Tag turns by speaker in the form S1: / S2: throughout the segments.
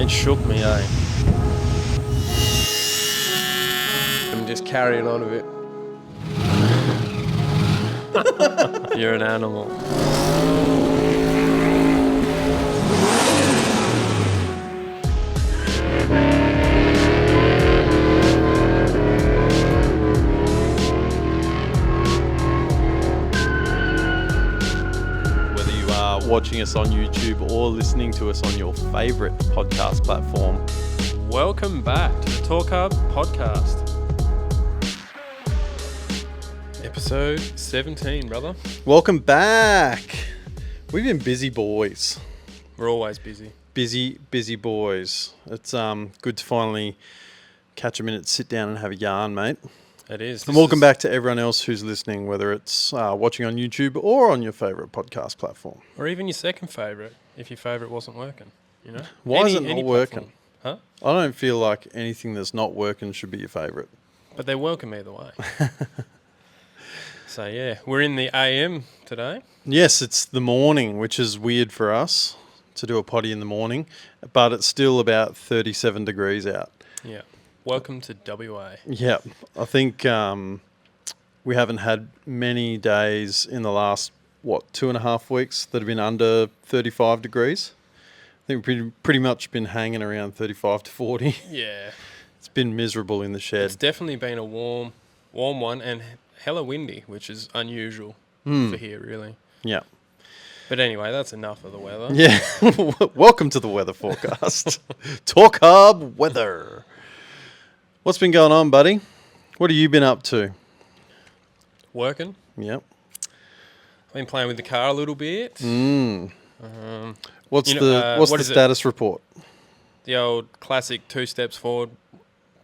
S1: It shook me, eh? I'm just carrying on a bit. You're an animal. Whether you are watching us on YouTube or listening to us on your favourite podcast platform, welcome back to the Torq Hub PODCAST. Episode 17, brother.
S2: Welcome back. We've been busy boys.
S1: We're always busy.
S2: Busy boys. It's good to finally catch a minute, sit down and have a yarn, mate.
S1: It is.
S2: And welcome back to everyone else who's listening, whether it's watching on YouTube or on your favourite podcast platform.
S1: Or even your second favourite, if your favourite wasn't working, you know?
S2: Why is it not working?
S1: Huh?
S2: I don't feel like anything that's not working should be your favourite.
S1: But they're welcome either way. So, yeah, we're in the AM today.
S2: Yes, it's the morning, which is weird for us to do a potty in the morning, but it's still about 37 degrees out.
S1: Yeah. Welcome to WA.
S2: Yeah, I think we haven't had many days in the last, 2.5 weeks that have been under 35 degrees. I think we've pretty much been hanging around 35 to 40.
S1: Yeah.
S2: It's been miserable in the shed.
S1: It's definitely been a warm one and hella windy, which is unusual for here, really.
S2: Yeah.
S1: But anyway, that's enough of the weather.
S2: Yeah. Welcome to the weather forecast. Torq Hub weather. What's been going on, buddy? What have you been up to?
S1: Working.
S2: Yep.
S1: Been playing with the car a little bit.
S2: What's the status report?
S1: The old classic 2 steps forward,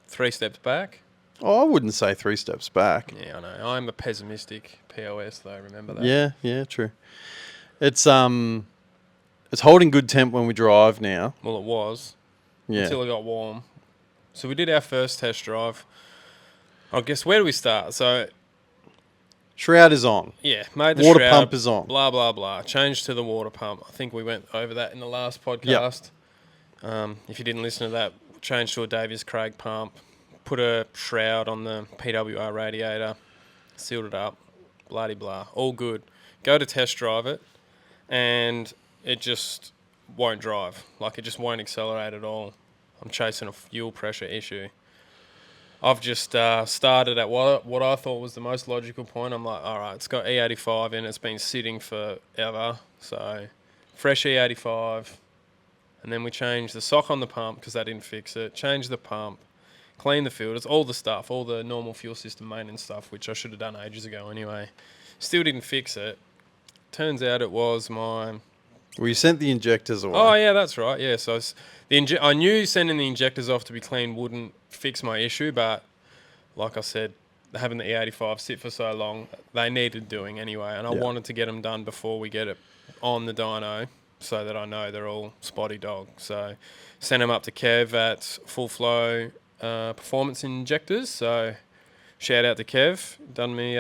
S1: 3 steps back.
S2: Oh, I wouldn't say 3 steps back.
S1: Yeah, I know. I'm a pessimistic POS, though. Remember that?
S2: Yeah, true. It's holding good temp when we drive now.
S1: Well, it was.
S2: Yeah.
S1: Until it got warm. So we did our first test drive. I guess, where do we start? So,
S2: Shroud is on.
S1: yeah, made the
S2: Water
S1: shroud,
S2: pump is on.
S1: Blah, blah, blah. Changed to the water pump. I think we went over that in the last podcast. If you didn't listen to that, changed to a Davies Craig pump. Put a shroud on the PWR radiator. Sealed it up. Bloody blah. All good. Go to test drive it. And it just won't drive. Like, it just won't accelerate at all. I'm chasing a fuel pressure issue. I've just started at what I thought was the most logical point. I'm like, all right, it's got E85 in it. It's been sitting forever. So, fresh E85. And then we changed the sock on the pump because that didn't fix it. Changed the pump. Cleaned the filters. All the stuff. All the normal fuel system maintenance stuff, which I should have done ages ago anyway. Still didn't fix it. Turns out it was my...
S2: Well, you sent the injectors away.
S1: Oh, yeah, that's right. Yeah, so I knew sending the injectors off to be cleaned wouldn't fix my issue, but like I said, having the E85 sit for so long, they needed doing anyway, and I wanted to get them done before we get it on the dyno so that I know they're all spotty dog. So sent them up to Kev at Full Flow Performance Injectors. So shout out to Kev, done me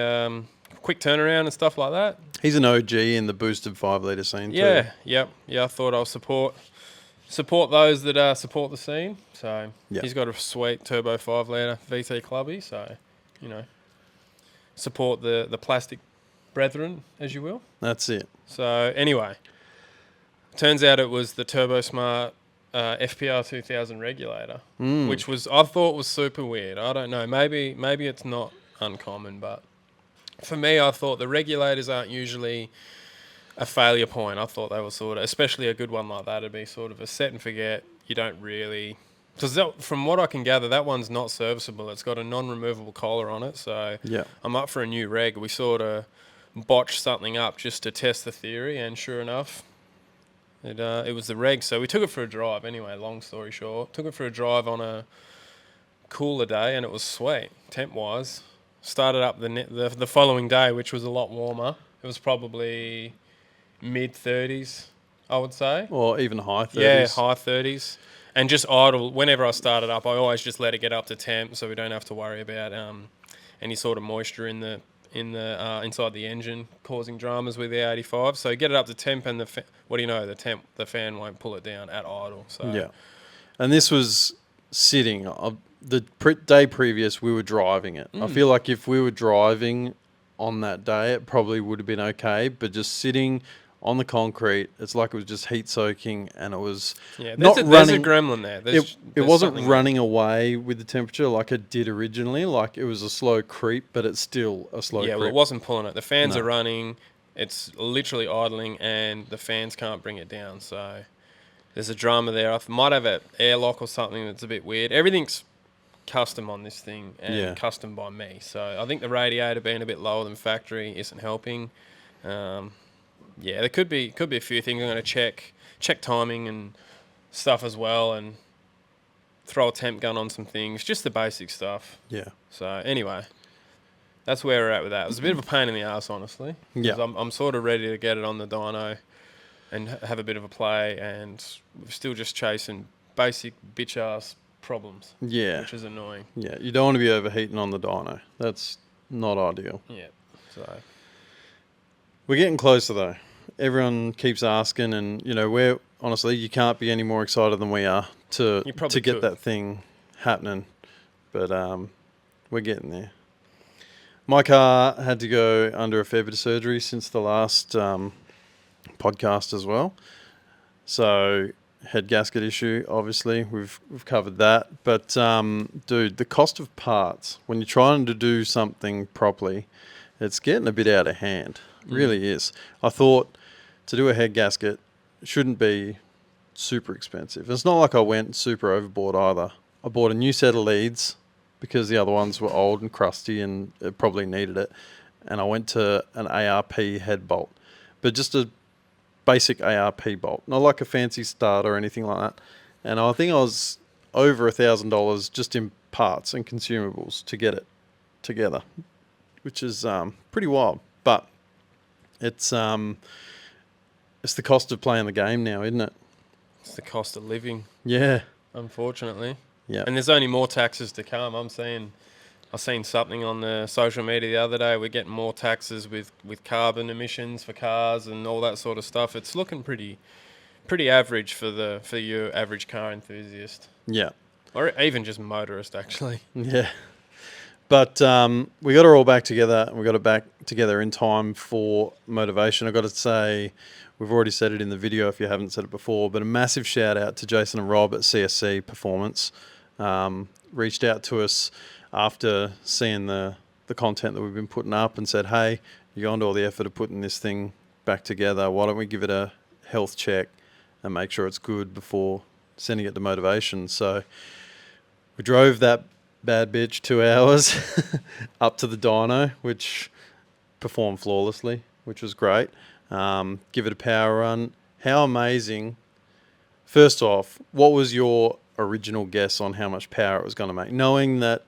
S1: quick turnaround and stuff like that.
S2: He's an OG in the boosted 5-litre scene too.
S1: Yeah. I thought I'll support those that support the scene. So he's got a sweet turbo 5-litre VT clubby. So, you know, support the plastic brethren, as you will.
S2: That's it.
S1: So anyway, turns out it was the Turbo Smart FPR 2000 regulator, which I thought was super weird. I don't know. Maybe it's not uncommon, but for me, I thought the regulators aren't usually a failure point. I thought they were sort of, especially a good one like that, it'd be sort of a set and forget. You don't really... Because from what I can gather, that one's not serviceable. It's got a non-removable collar on it, so I'm up for a new reg. We sort of botched something up just to test the theory, and sure enough, it was the reg. So we took it for a drive anyway, long story short. Took it for a drive on a cooler day, and it was sweet, temp-wise. Started up the following day, which was a lot warmer. It was probably mid-30s, I would say.
S2: Or even high 30s.
S1: Yeah, high 30s. And just idle. Whenever I started up, I always just let it get up to temp so we don't have to worry about any sort of moisture in the inside the engine causing dramas with the 85. So get it up to temp and the fan won't pull it down at idle. So
S2: And this was sitting. The day previous, we were driving it. I feel like if we were driving on that day, it probably would have been okay. But just sitting on the concrete, it's like it was just heat soaking, and it was
S1: there's a gremlin there.
S2: It wasn't running away with the temperature like it did originally. Like, it was a slow creep, but it's still a slow creep.
S1: Yeah, well, it wasn't pulling it. The fans are running. It's literally idling, and the fans can't bring it down. So there's a drama there. I might have an airlock or something that's a bit weird. Everything's custom on this thing and custom by me. So I think the radiator being a bit lower than factory isn't helping. There could be a few things. I'm going to check timing and stuff as well, and throw a temp gun on some things, just the basic stuff.
S2: Yeah.
S1: So anyway, that's where we're at with that. It was a bit of a pain in the ass, honestly.
S2: Yeah.
S1: I'm sort of ready to get it on the dyno and have a bit of a play, and we're still just chasing basic bitch ass problems.
S2: Yeah.
S1: Which is annoying.
S2: Yeah. You don't want to be overheating on the dyno. That's not ideal.
S1: Yeah. So
S2: we're getting closer though. Everyone keeps asking, and we're honestly, you can't be any more excited than we are to get that thing happening. But we're getting there. My car had to go under a fair bit of surgery since the last podcast as well. So head gasket issue, obviously we've covered that. But dude, the cost of parts when you're trying to do something properly, it's getting a bit out of hand. It really is. I thought to do a head gasket shouldn't be super expensive. It's not like I went super overboard either. I bought a new set of leads because the other ones were old and crusty and it probably needed it. And I went to an ARP head bolt, but just a basic ARP bolt, not like a fancy start or anything like that. And I think I was over $1,000 just in parts and consumables to get it together, which is pretty wild. But it's the cost of playing the game now, isn't it?
S1: It's the cost of living.
S2: Yeah.
S1: Unfortunately.
S2: Yeah.
S1: And there's only more taxes to come. I've seen something on the social media the other day. We're getting more taxes with carbon emissions for cars and all that sort of stuff. It's looking pretty average for your average car enthusiast.
S2: Yeah.
S1: Or even just motorist, actually.
S2: Yeah. But we got it all back together, and we got it back together in time for Motorvation. I got to say, we've already said it in the video if you haven't said it before, but a massive shout out to Jason and Rob at CSC Performance. Reached out to us after seeing the content that we've been putting up and said, hey, you've gone to all the effort of putting this thing back together. Why don't we give it a health check and make sure it's good before sending it to Motorvation? So we drove that bad bitch 2 hours up to the dyno, which performed flawlessly, which was great. Give it a power run. How amazing. First off, what was your original guess on how much power it was going to make? Knowing that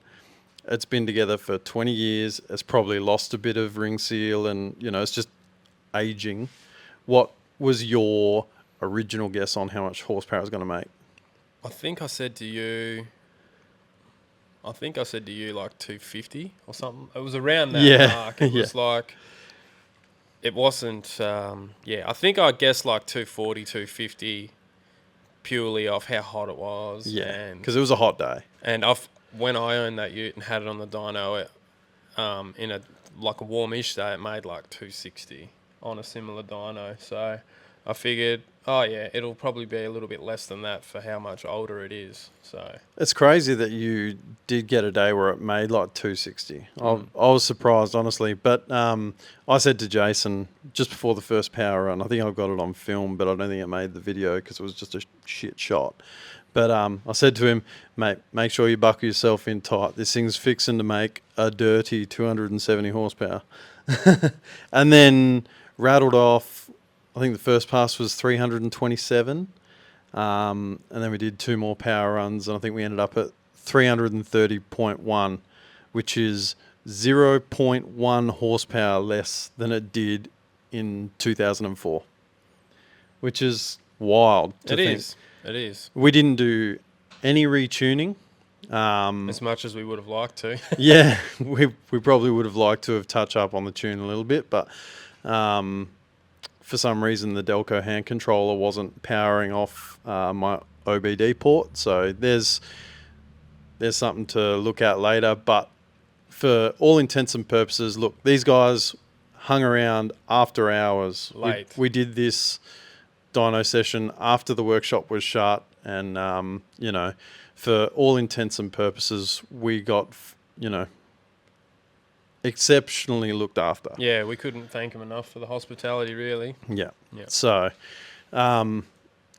S2: it's been together for 20 years, it's probably lost a bit of ring seal and, it's just aging. What was your original guess on how much horsepower it was going to make?
S1: I think I said to you like 250 or something. It was around that mark. It was like, it wasn't, I think I guessed like 240, 250 purely off how hot it was.
S2: Yeah, because it was a hot day.
S1: And when I owned that ute and had it on the dyno, in a warmish day, it made like 260 on a similar dyno. So I figured, it'll probably be a little bit less than that for how much older it is. So
S2: it's crazy that you did get a day where it made like 260. I was surprised, honestly. But I said to Jason just before the first power run, I think I got it on film, but I don't think it made the video because it was just a shit shot. But I said to him, mate, make sure you buckle yourself in tight. This thing's fixing to make a dirty 270 horsepower. And then rattled off, I think the first pass was 327. And then we did 2 more power runs, and I think we ended up at 330.1, which is 0.1 horsepower less than it did in 2004, which is wild to think.
S1: It is.
S2: We didn't do any retuning.
S1: As much as we would have liked to.
S2: Yeah, we probably would have liked to have touched up on the tune a little bit, but for some reason the Delco hand controller wasn't powering off my OBD port. So there's something to look at later. But for all intents and purposes, look, these guys hung around after hours.
S1: Late.
S2: We did this dyno session after the workshop was shut, and for all intents and purposes, we got exceptionally looked after.
S1: Yeah, we couldn't thank them enough for the hospitality, really.
S2: Yeah.
S1: Yeah.
S2: So, like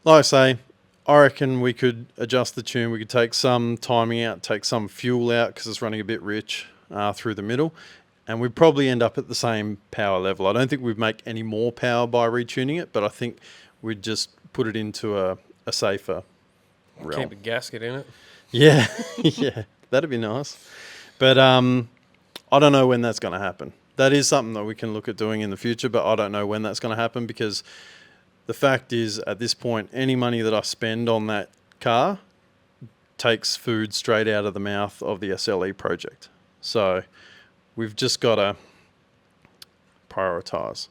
S2: I say, I reckon we could adjust the tune. We could take some timing out, take some fuel out because it's running a bit rich through the middle, and we'd probably end up at the same power level. I don't think we'd make any more power by retuning it, but I think we'd just put it into a safer realm.
S1: Keep a gasket in it.
S2: Yeah, yeah, that'd be nice. But I don't know when that's going to happen. That is something that we can look at doing in the future, but I don't know when that's going to happen because the fact is, at this point, any money that I spend on that car takes food straight out of the mouth of the SLE project. So we've just got to prioritise.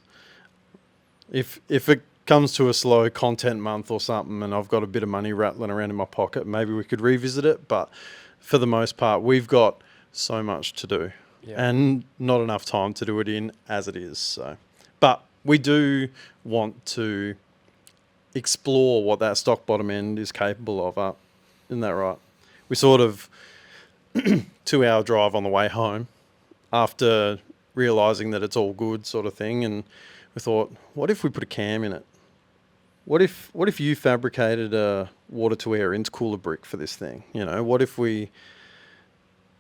S2: If it comes to a slow content month or something and I've got a bit of money rattling around in my pocket, maybe we could revisit it. But for the most part, we've got so much to do and not enough time to do it in as it is. So, but we do want to explore what that stock bottom end is capable of. Isn't that right? We sort of 2-hour drive on the way home after realising that it's all good sort of thing, and we thought, what if we put a cam in it? What if you fabricated a water-to-air intercooler brick for this thing? What if we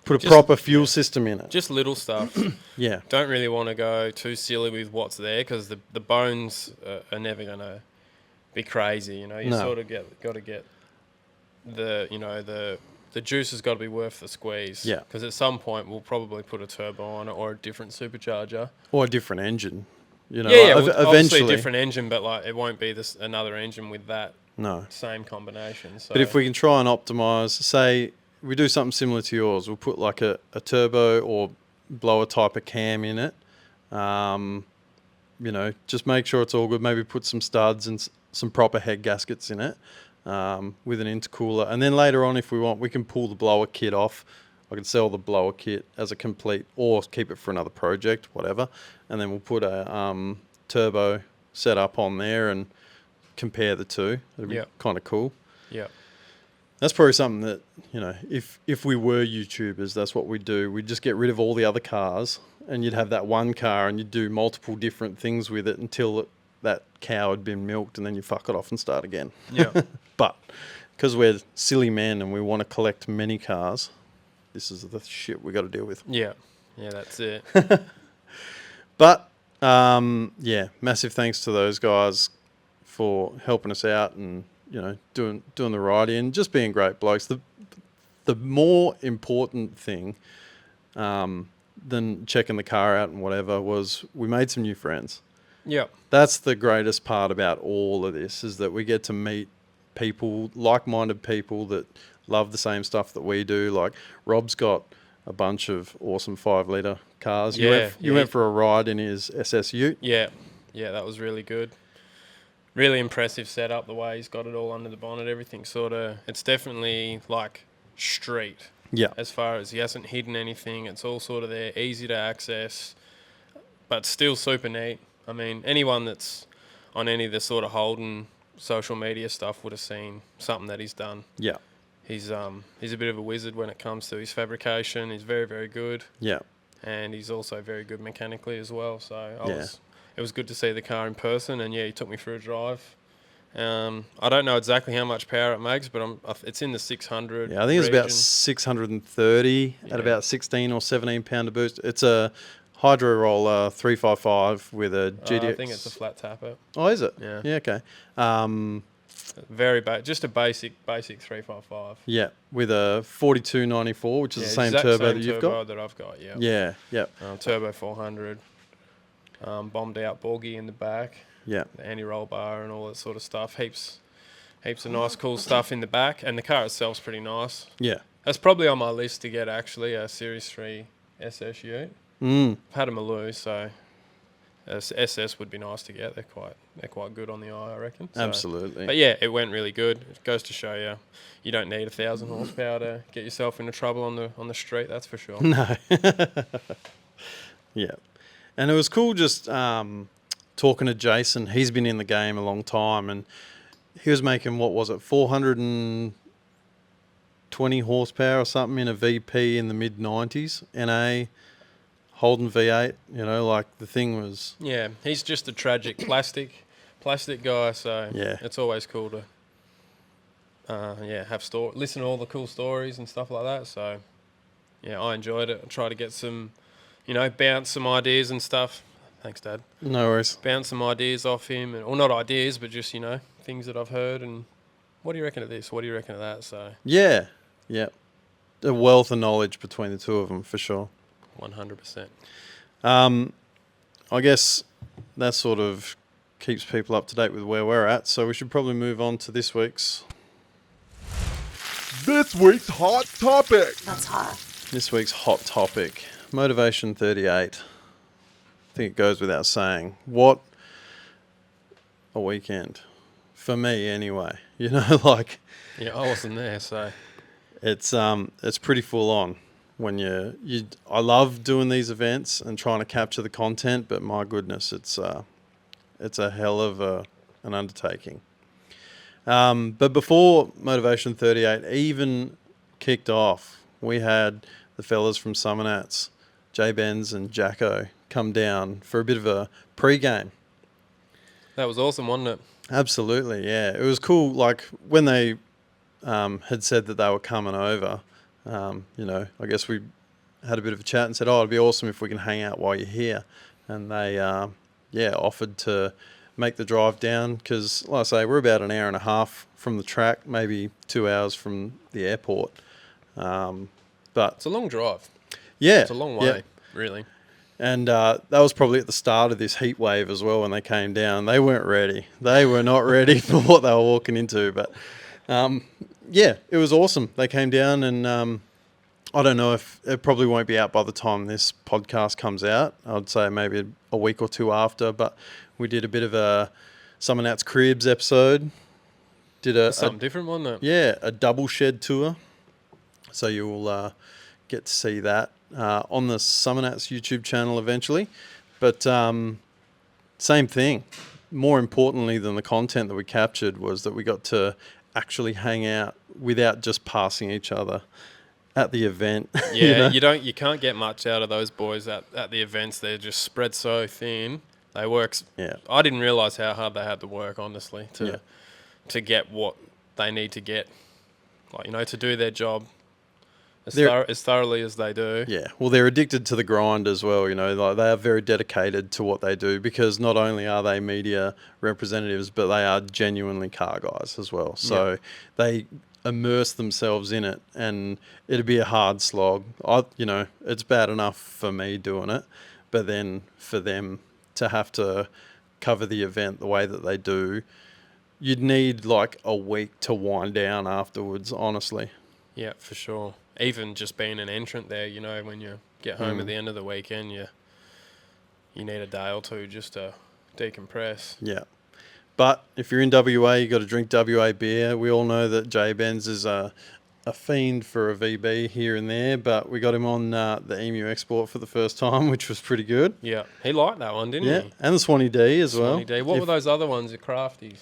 S2: put a proper fuel system in it?
S1: Just little stuff.
S2: Yeah.
S1: Don't really want to go too silly with what's there because the bones are never going to be crazy. You sort of got to get the juice has got to be worth the squeeze.
S2: Yeah.
S1: Because at some point we'll probably put a turbo on it or a different supercharger.
S2: Or a different engine.
S1: Obviously
S2: eventually
S1: a different engine, but it won't be another engine with that same combination. So.
S2: But if we can try and optimize, say we do something similar to yours, we'll put like a turbo or blower type of cam in it. Just make sure it's all good. Maybe put some studs and some proper head gaskets in it with an intercooler. And then later on, if we want, we can pull the blower kit off. I can sell the blower kit as a complete or keep it for another project, whatever. And then we'll put a turbo setup on there and compare the two. It'd be kind of cool.
S1: Yeah.
S2: That's probably something that, if we were YouTubers, that's what we'd do. We'd just get rid of all the other cars and you'd have that one car and you'd do multiple different things with it until that cow had been milked and then you fuck it off and start again.
S1: Yeah.
S2: But because we're silly men and we want to collect many cars, this is the shit we got to deal with.
S1: Yeah. Yeah, that's it.
S2: But, massive thanks to those guys for helping us out and, doing the ride in, just being great blokes. The more important thing than checking the car out and whatever was we made some new friends.
S1: Yeah.
S2: That's the greatest part about all of this, is that we get to meet people, like-minded people that love the same stuff that we do. Like Rob's got a bunch of awesome 5-litre cars. You went for a ride in his SS Ute.
S1: Yeah, that was really good. Really impressive setup, the way he's got it all under the bonnet. Everything it's definitely like street.
S2: Yeah.
S1: As far as he hasn't hidden anything, it's all sort of there, easy to access, but still super neat. I mean, anyone that's on any of the sort of Holden social media stuff would have seen something that he's done. Yeah. He's a bit of a wizard when it comes to his fabrication. He's very, very good. Yeah. And he's also very good mechanically as well. So it was good to see the car in person, and he took me for a drive. I don't know exactly how much power it makes, but it's in the 600.
S2: Yeah, I think it's about 630 at about 16 or 17 pound of boost. It's a Hydro Roller 355 with a GDX.
S1: I think it's a flat tapper.
S2: Oh, is it?
S1: Yeah.
S2: Yeah. Okay.
S1: Very just a basic 355.
S2: Yeah, with a 4294, which is the same turbo that you've got.
S1: That I've got. Yeah.
S2: Yeah. Yeah.
S1: Turbo 400. Bombed out bogie in the back.
S2: Yeah.
S1: The anti-roll bar and all that sort of stuff. Heaps of nice, cool stuff in the back, and the car itself's pretty nice. Yeah. That's probably on my list to get, actually, a Series 3 SSU. I've had a Maloo, so SS would be nice to get. They're quite good on the eye, I reckon. So,
S2: Absolutely.
S1: but yeah, it went really good. It goes to show you don't need 1,000 horsepower to get yourself into trouble on the street. That's for sure.
S2: No. Yeah. And it was cool just talking to Jason. He's been in the game a long time, and he was making, 420 horsepower or something in a VP in the mid-90s, NA, Holden V8, like the thing was...
S1: Yeah, he's just a tragic plastic guy, so
S2: Yeah.
S1: it's always cool to listen to all the cool stories and stuff like that. So yeah, I enjoyed it. I tried to get some, bounce some ideas and stuff. Thanks, Dad.
S2: No worries.
S1: Bounce some ideas off him, or not ideas, but just things that I've heard. And what do you reckon of this? What do you reckon of that? So
S2: Yeah. A wealth of knowledge between the two of them, for sure.
S1: 100%.
S2: I guess that sort of keeps people up to date with where we're at, so we should probably move on to this week's
S3: hot topic.
S4: That's hot.
S2: This week's hot topic, Motorvation 38. I think it goes without saying. What a weekend. For me, anyway.
S1: Yeah, I wasn't there, so...
S2: It's pretty full on. I love doing these events and trying to capture the content, but my goodness, it's a hell of an undertaking. But before Motorvation 38 even kicked off, we had the fellas from Summernats, J-Benz and Jacko, come down for a bit of a pre-game.
S1: That was awesome, wasn't it?
S2: Absolutely, yeah. It was cool, when they had said that they were coming over, I guess we had a bit of a chat and said, it'd be awesome if we can hang out while you're here. And they, offered to make the drive down because, like I say, we're about an hour and a half from the track, maybe 2 hours from the airport. But
S1: it's a long drive.
S2: Yeah.
S1: It's a long way, really.
S2: And that was probably at the start of this heat wave as well when they came down. They weren't ready. They were not ready for what they were walking into. But, it was awesome. They came down and I don't know if it probably won't be out by the time this podcast comes out. I'd say maybe a week or two after. But we did a bit of a Summernats Cribs episode. Did
S1: something different, wasn't it?
S2: Yeah, a double shed tour. So you'll get to see that on the Summernats YouTube channel eventually. But same thing. More importantly than the content that we captured was that we got to actually hang out without just passing each other at the event.
S1: Yeah, you can't get much out of those boys at the events. They're just spread so thin. They work.
S2: Yeah.
S1: I didn't realise how hard they had to work, honestly, to get what they need to get, to do their job as thoroughly as they do.
S2: Yeah, well, they're addicted to the grind as well. They are very dedicated to what they do because not only are they media representatives, but they are genuinely car guys as well. So they immerse themselves in it, and it'd be a hard slog. It's bad enough for me doing it, but then for them to have to cover the event the way that they do, you'd need a week to wind down afterwards, honestly.
S1: Yeah, for sure. Even just being an entrant there, when you get home at the end of the weekend, you need a day or two just to decompress.
S2: Yeah. But if you're in WA, you got to drink WA beer. We all know that J-Benz is a fiend for a VB here and there, but we got him on the Emu Export for the first time, which was pretty good.
S1: Yeah, he liked that one, didn't he?
S2: Yeah, and the Swanee D as well.
S1: Swanee D. What were those other ones, the crafties?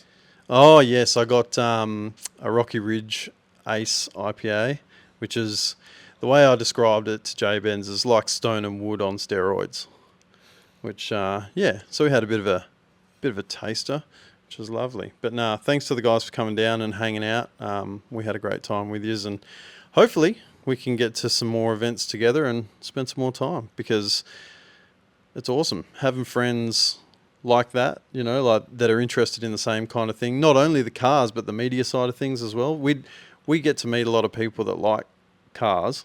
S2: Oh, yes, I got a Rocky Ridge Ace IPA, which is, the way I described it to J-Benz is like Stone and Wood on steroids, which, so we had a bit of a taster, which was lovely. But thanks to the guys for coming down and hanging out. We had a great time with yous, and hopefully we can get to some more events together and spend some more time because it's awesome having friends like that, that are interested in the same kind of thing. Not only the cars, but the media side of things as well. We get to meet a lot of people that like cars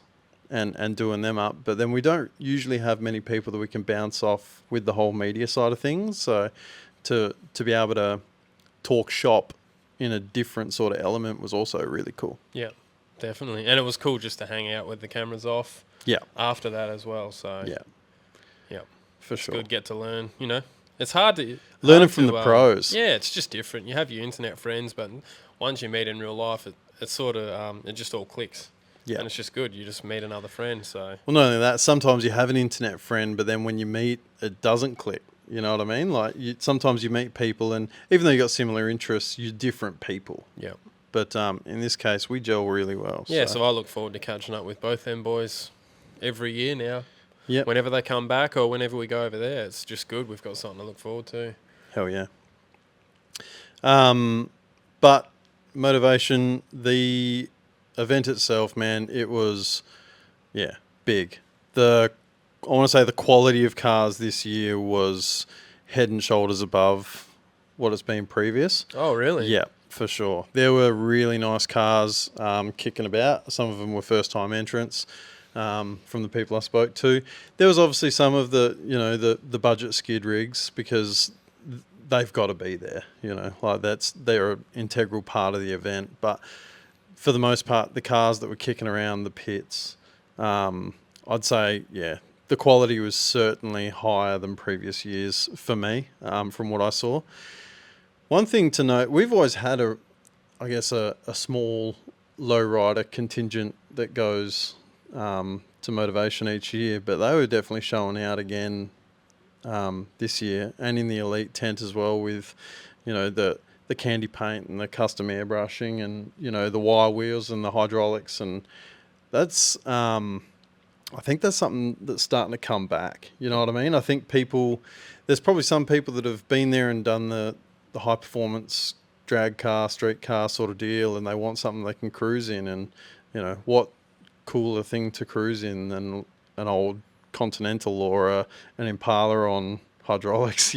S2: and doing them up, but then we don't usually have many people that we can bounce off with the whole media side of things. So to be able to talk shop in a different sort of element was also really cool.
S1: Yeah, definitely. And it was cool just to hang out with the cameras off
S2: Yeah.
S1: after that as well. So
S2: Yeah.
S1: yeah,
S2: For sure.
S1: good get to learn, It's hard to
S2: Learning from the pros.
S1: Yeah, it's just different. You have your internet friends, but once you meet in real life, it's sort of it just all clicks.
S2: Yeah.
S1: And it's just good. You just meet another friend. So
S2: Well, not only that, sometimes you have an internet friend, but then when you meet, it doesn't click. You know what I mean? Like sometimes you meet people, and even though you got similar interests, you're different people.
S1: yeah,
S2: But in this case, we gel really well.
S1: yeah. So I look forward to catching up with both them boys every year now.
S2: Yep.
S1: Whenever they come back or whenever we go over there, it's just good. We've got something to look forward to.
S2: Hell yeah. But Motorvation, the event itself, man, it was, big. I want to say the quality of cars this year was head and shoulders above what it's been previous.
S1: Oh, really?
S2: Yeah, for sure. There were really nice cars kicking about. Some of them were first-time entrants from the people I spoke to. There was obviously some of the budget skid rigs because they've got to be there. They're an integral part of the event. But for the most part, the cars that were kicking around the pits, I'd say, the quality was certainly higher than previous years for me, from what I saw. One thing to note, we've always had a small lowrider contingent that goes to Motorvation each year, but they were definitely showing out again this year, and in the elite tent as well with, the candy paint and the custom airbrushing and, the wire wheels and the hydraulics, and that's I think that's something that's starting to come back. You know what I mean? I think there's probably some people that have been there and done the high performance drag car, street car sort of deal, and they want something they can cruise in. And, what cooler thing to cruise in than an old Continental or an Impala on hydraulics,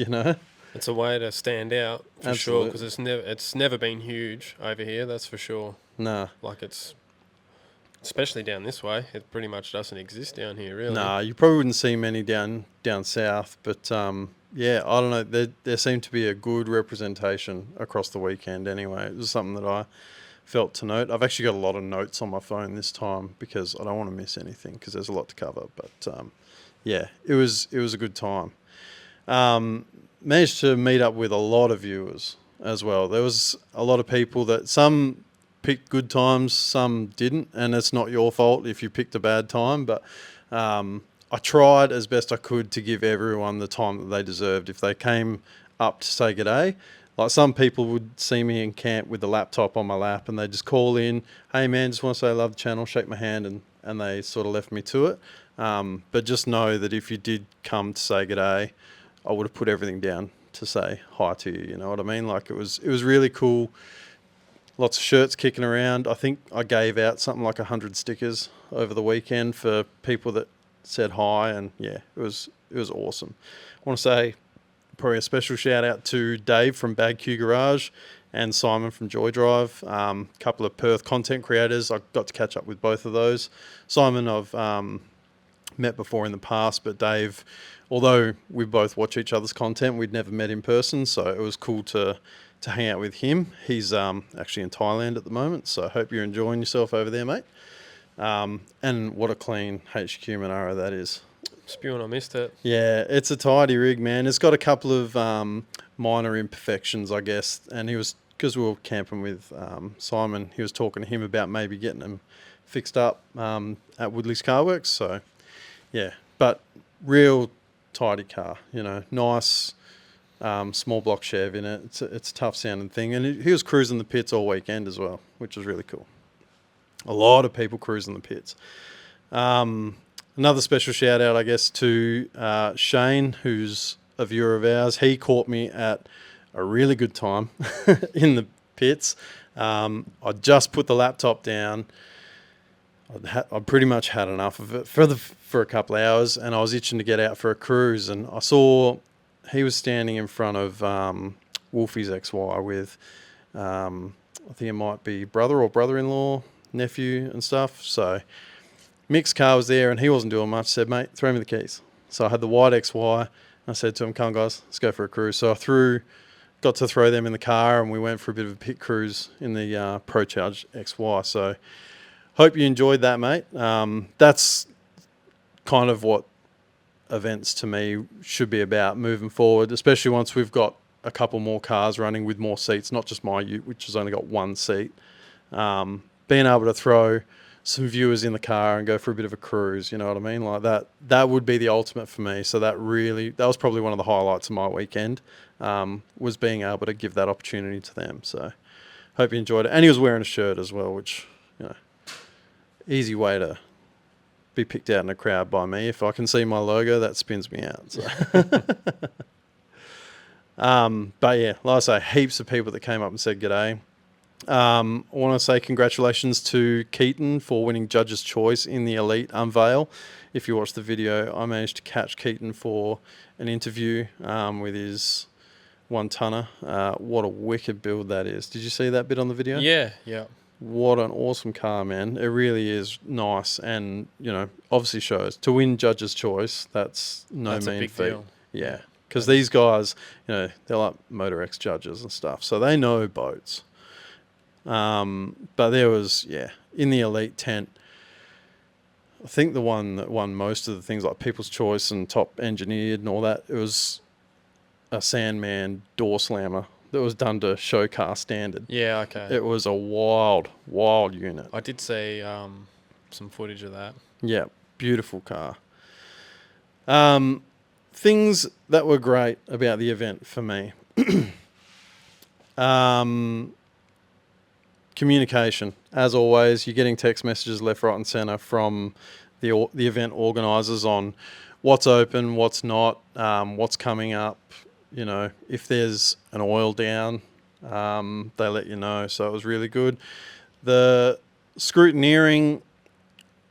S1: It's a way to stand out for
S2: Absolutely.
S1: sure, because it's never been huge over here. That's for sure.
S2: Nah.
S1: Like especially down this way, it pretty much doesn't exist down here, really.
S2: Nah, you probably wouldn't see many down south, but I don't know. There seemed to be a good representation across the weekend. Anyway, it was something that I felt to note. I've actually got a lot of notes on my phone this time because I don't want to miss anything because there's a lot to cover. But it was a good time. Managed to meet up with a lot of viewers as well. There was a lot of people that some picked good times, some didn't, and it's not your fault if you picked a bad time, but I tried as best I could to give everyone the time that they deserved. If they came up to say g'day, like some people would see me in camp with the laptop on my lap and they just call in, hey man, just want to say I love the channel, shake my hand, and they sort of left me to it. But just know that if you did come to say g'day, I would have put everything down to say hi to you, you know what I mean? Like it was really cool. Lots of shirts kicking around. I think I gave out something like 100 stickers over the weekend for people that said hi, and it was awesome. I want to say probably a special shout out to Dave from Bag Q Garage and Simon from Joy Drive, a couple of Perth content creators. I got to catch up with both of those. Simon I've met before in the past, but Dave, although we both watch each other's content, we'd never met in person, so it was cool to hang out with him. He's actually in Thailand at the moment, so I hope you're enjoying yourself over there, mate. And what a clean HQ Monaro that is.
S1: Spewing, I missed it.
S2: Yeah, it's a tidy rig, man. It's got a couple of minor imperfections, I guess, and because we were camping with Simon, he was talking to him about maybe getting them fixed up at Woodley's Car Works, so but real tidy car, nice small block Chev in it. It's a tough sounding thing, and he was cruising the pits all weekend as well, which was really cool. A lot of people cruising the pits. Another special shout out, I guess, to Shane, who's a viewer of ours. He caught me at a really good time in the pits. I just put the laptop down. I pretty much had enough of it for a couple of hours, and I was itching to get out for a cruise, and I saw he was standing in front of Wolfie's XY with, I think it might be brother or brother-in-law, nephew and stuff. So Mick's car was there and he wasn't doing much. Said, mate, throw me the keys. So I had the white XY. And I said to him, come on guys, let's go for a cruise. So I got to throw them in the car and we went for a bit of a pit cruise in the Pro Charge XY. So hope you enjoyed that, mate. That's kind of what events to me should be about moving forward, especially once we've got a couple more cars running with more seats, not just my ute, which has only got one seat. Being able to throw some viewers in the car and go for a bit of a cruise, you know what I mean? Like that would be the ultimate for me. So that was probably one of the highlights of my weekend, was being able to give that opportunity to them. So hope you enjoyed it. And he was wearing a shirt as well, which, you know, easy way to be picked out in a crowd by me. If I can see my logo, that spins me out. So. But yeah, like I say, heaps of people that came up and said g'day. I want to say congratulations to Keaton for winning Judge's Choice in the Elite Unveil. If you watched the video, I managed to catch Keaton for an interview with his one-tonner. What a wicked build that is. Did you see that bit on the video?
S1: Yeah.
S2: What an awesome car, man. It really is nice and, you know, obviously shows. To win Judge's Choice, that's a
S1: big
S2: mean feat.
S1: deal.
S2: Yeah, because these guys, you know, they're like Motor X judges and stuff, so they know boats. But there was, in the Elite tent, I think the one that won most of the things like People's Choice and Top Engineered and all that, it was a Sandman door slammer that was done to show car standard.
S1: Yeah, okay.
S2: It was a wild unit.
S1: I did see some footage of that.
S2: Yeah, beautiful car. Things that were great about the event for me. Communication. As always, you're getting text messages left, right and centre from the event organisers on what's open, what's not, what's coming up. You know, if there's an oil down, they let you know. So it was really good. The scrutineering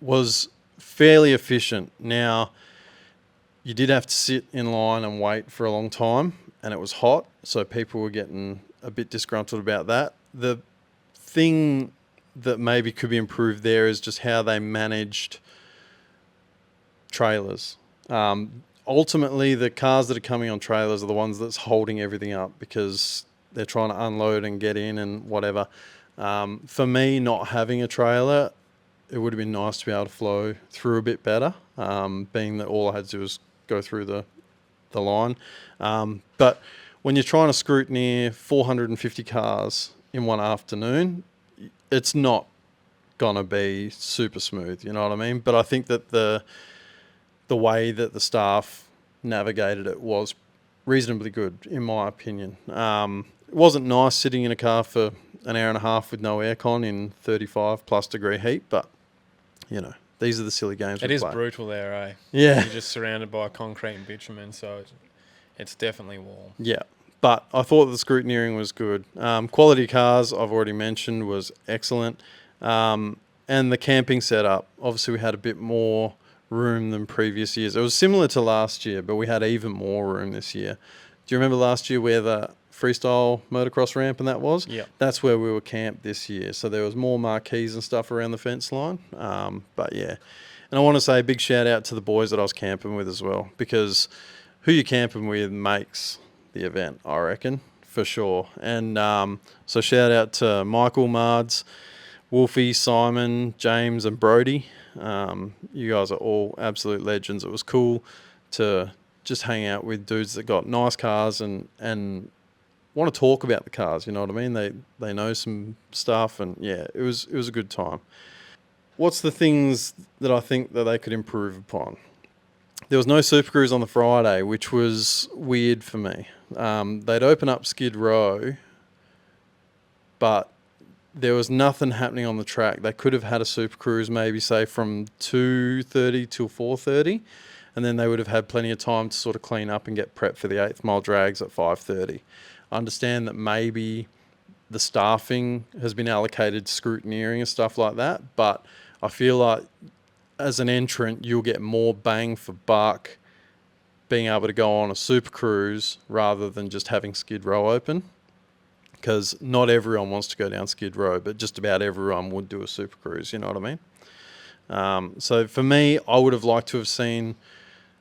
S2: was fairly efficient. Now, you did have to sit in line and wait for a long time, and it was hot, so people were getting a bit disgruntled about that. The thing that maybe could be improved there is just how they managed trailers. Ultimately, the cars that are coming on trailers are the ones that's holding everything up because they're trying to unload and get in and whatever. For me, not having a trailer, it would have been nice to be able to flow through a bit better, being that all I had to do was go through the line. But when you're trying to scrutiny 450 cars in one afternoon, it's not going to be super smooth, you know what I mean? But I think that the way that the staff navigated it was reasonably good, in my opinion. It wasn't nice sitting in a car for an hour and a half with no aircon in 35 plus degree heat, but, you know, these are the silly games we play.
S1: It is brutal there, eh?
S2: Yeah.
S1: You're just surrounded by concrete and bitumen, so it's definitely warm.
S2: Yeah. But I thought the scrutineering was good. Quality cars, I've already mentioned, was excellent. And the camping setup, obviously we had a bit more room than previous years. It was similar to last year, but we had even more room this year. Do you remember last year where the freestyle motocross ramp and that was?
S1: Yeah.
S2: That's where we were camped this year. So there was more marquees and stuff around the fence line. But yeah. And I want to say a big shout out to the boys that I was camping with as well, because who you're camping with makes the event, I reckon, for sure. And so shout out to Michael, Mards, Wolfie, Simon, James and Brody. You guys are all absolute legends. It was cool to just hang out with dudes that got nice cars and want to talk about the cars, you know what I mean? They know some stuff, and yeah, it was a good time. What's the things that I think that they could improve upon? There was no Super Cruise on the Friday, which was weird for me. They'd open up Skid Row, but there was nothing happening on the track. They could have had a Super Cruise maybe, say, from 2:30 till 4:30, and then they would have had plenty of time to sort of clean up and get prepped for the 8th mile drags at 5:30. I understand that maybe the staffing has been allocated to scrutineering and stuff like that, but I feel like as an entrant, you'll get more bang for buck being able to go on a Super Cruise rather than just having Skid Row open, because not everyone wants to go down Skid Row, but just about everyone would do a Super Cruise, you know what I mean? So for me, I would have liked to have seen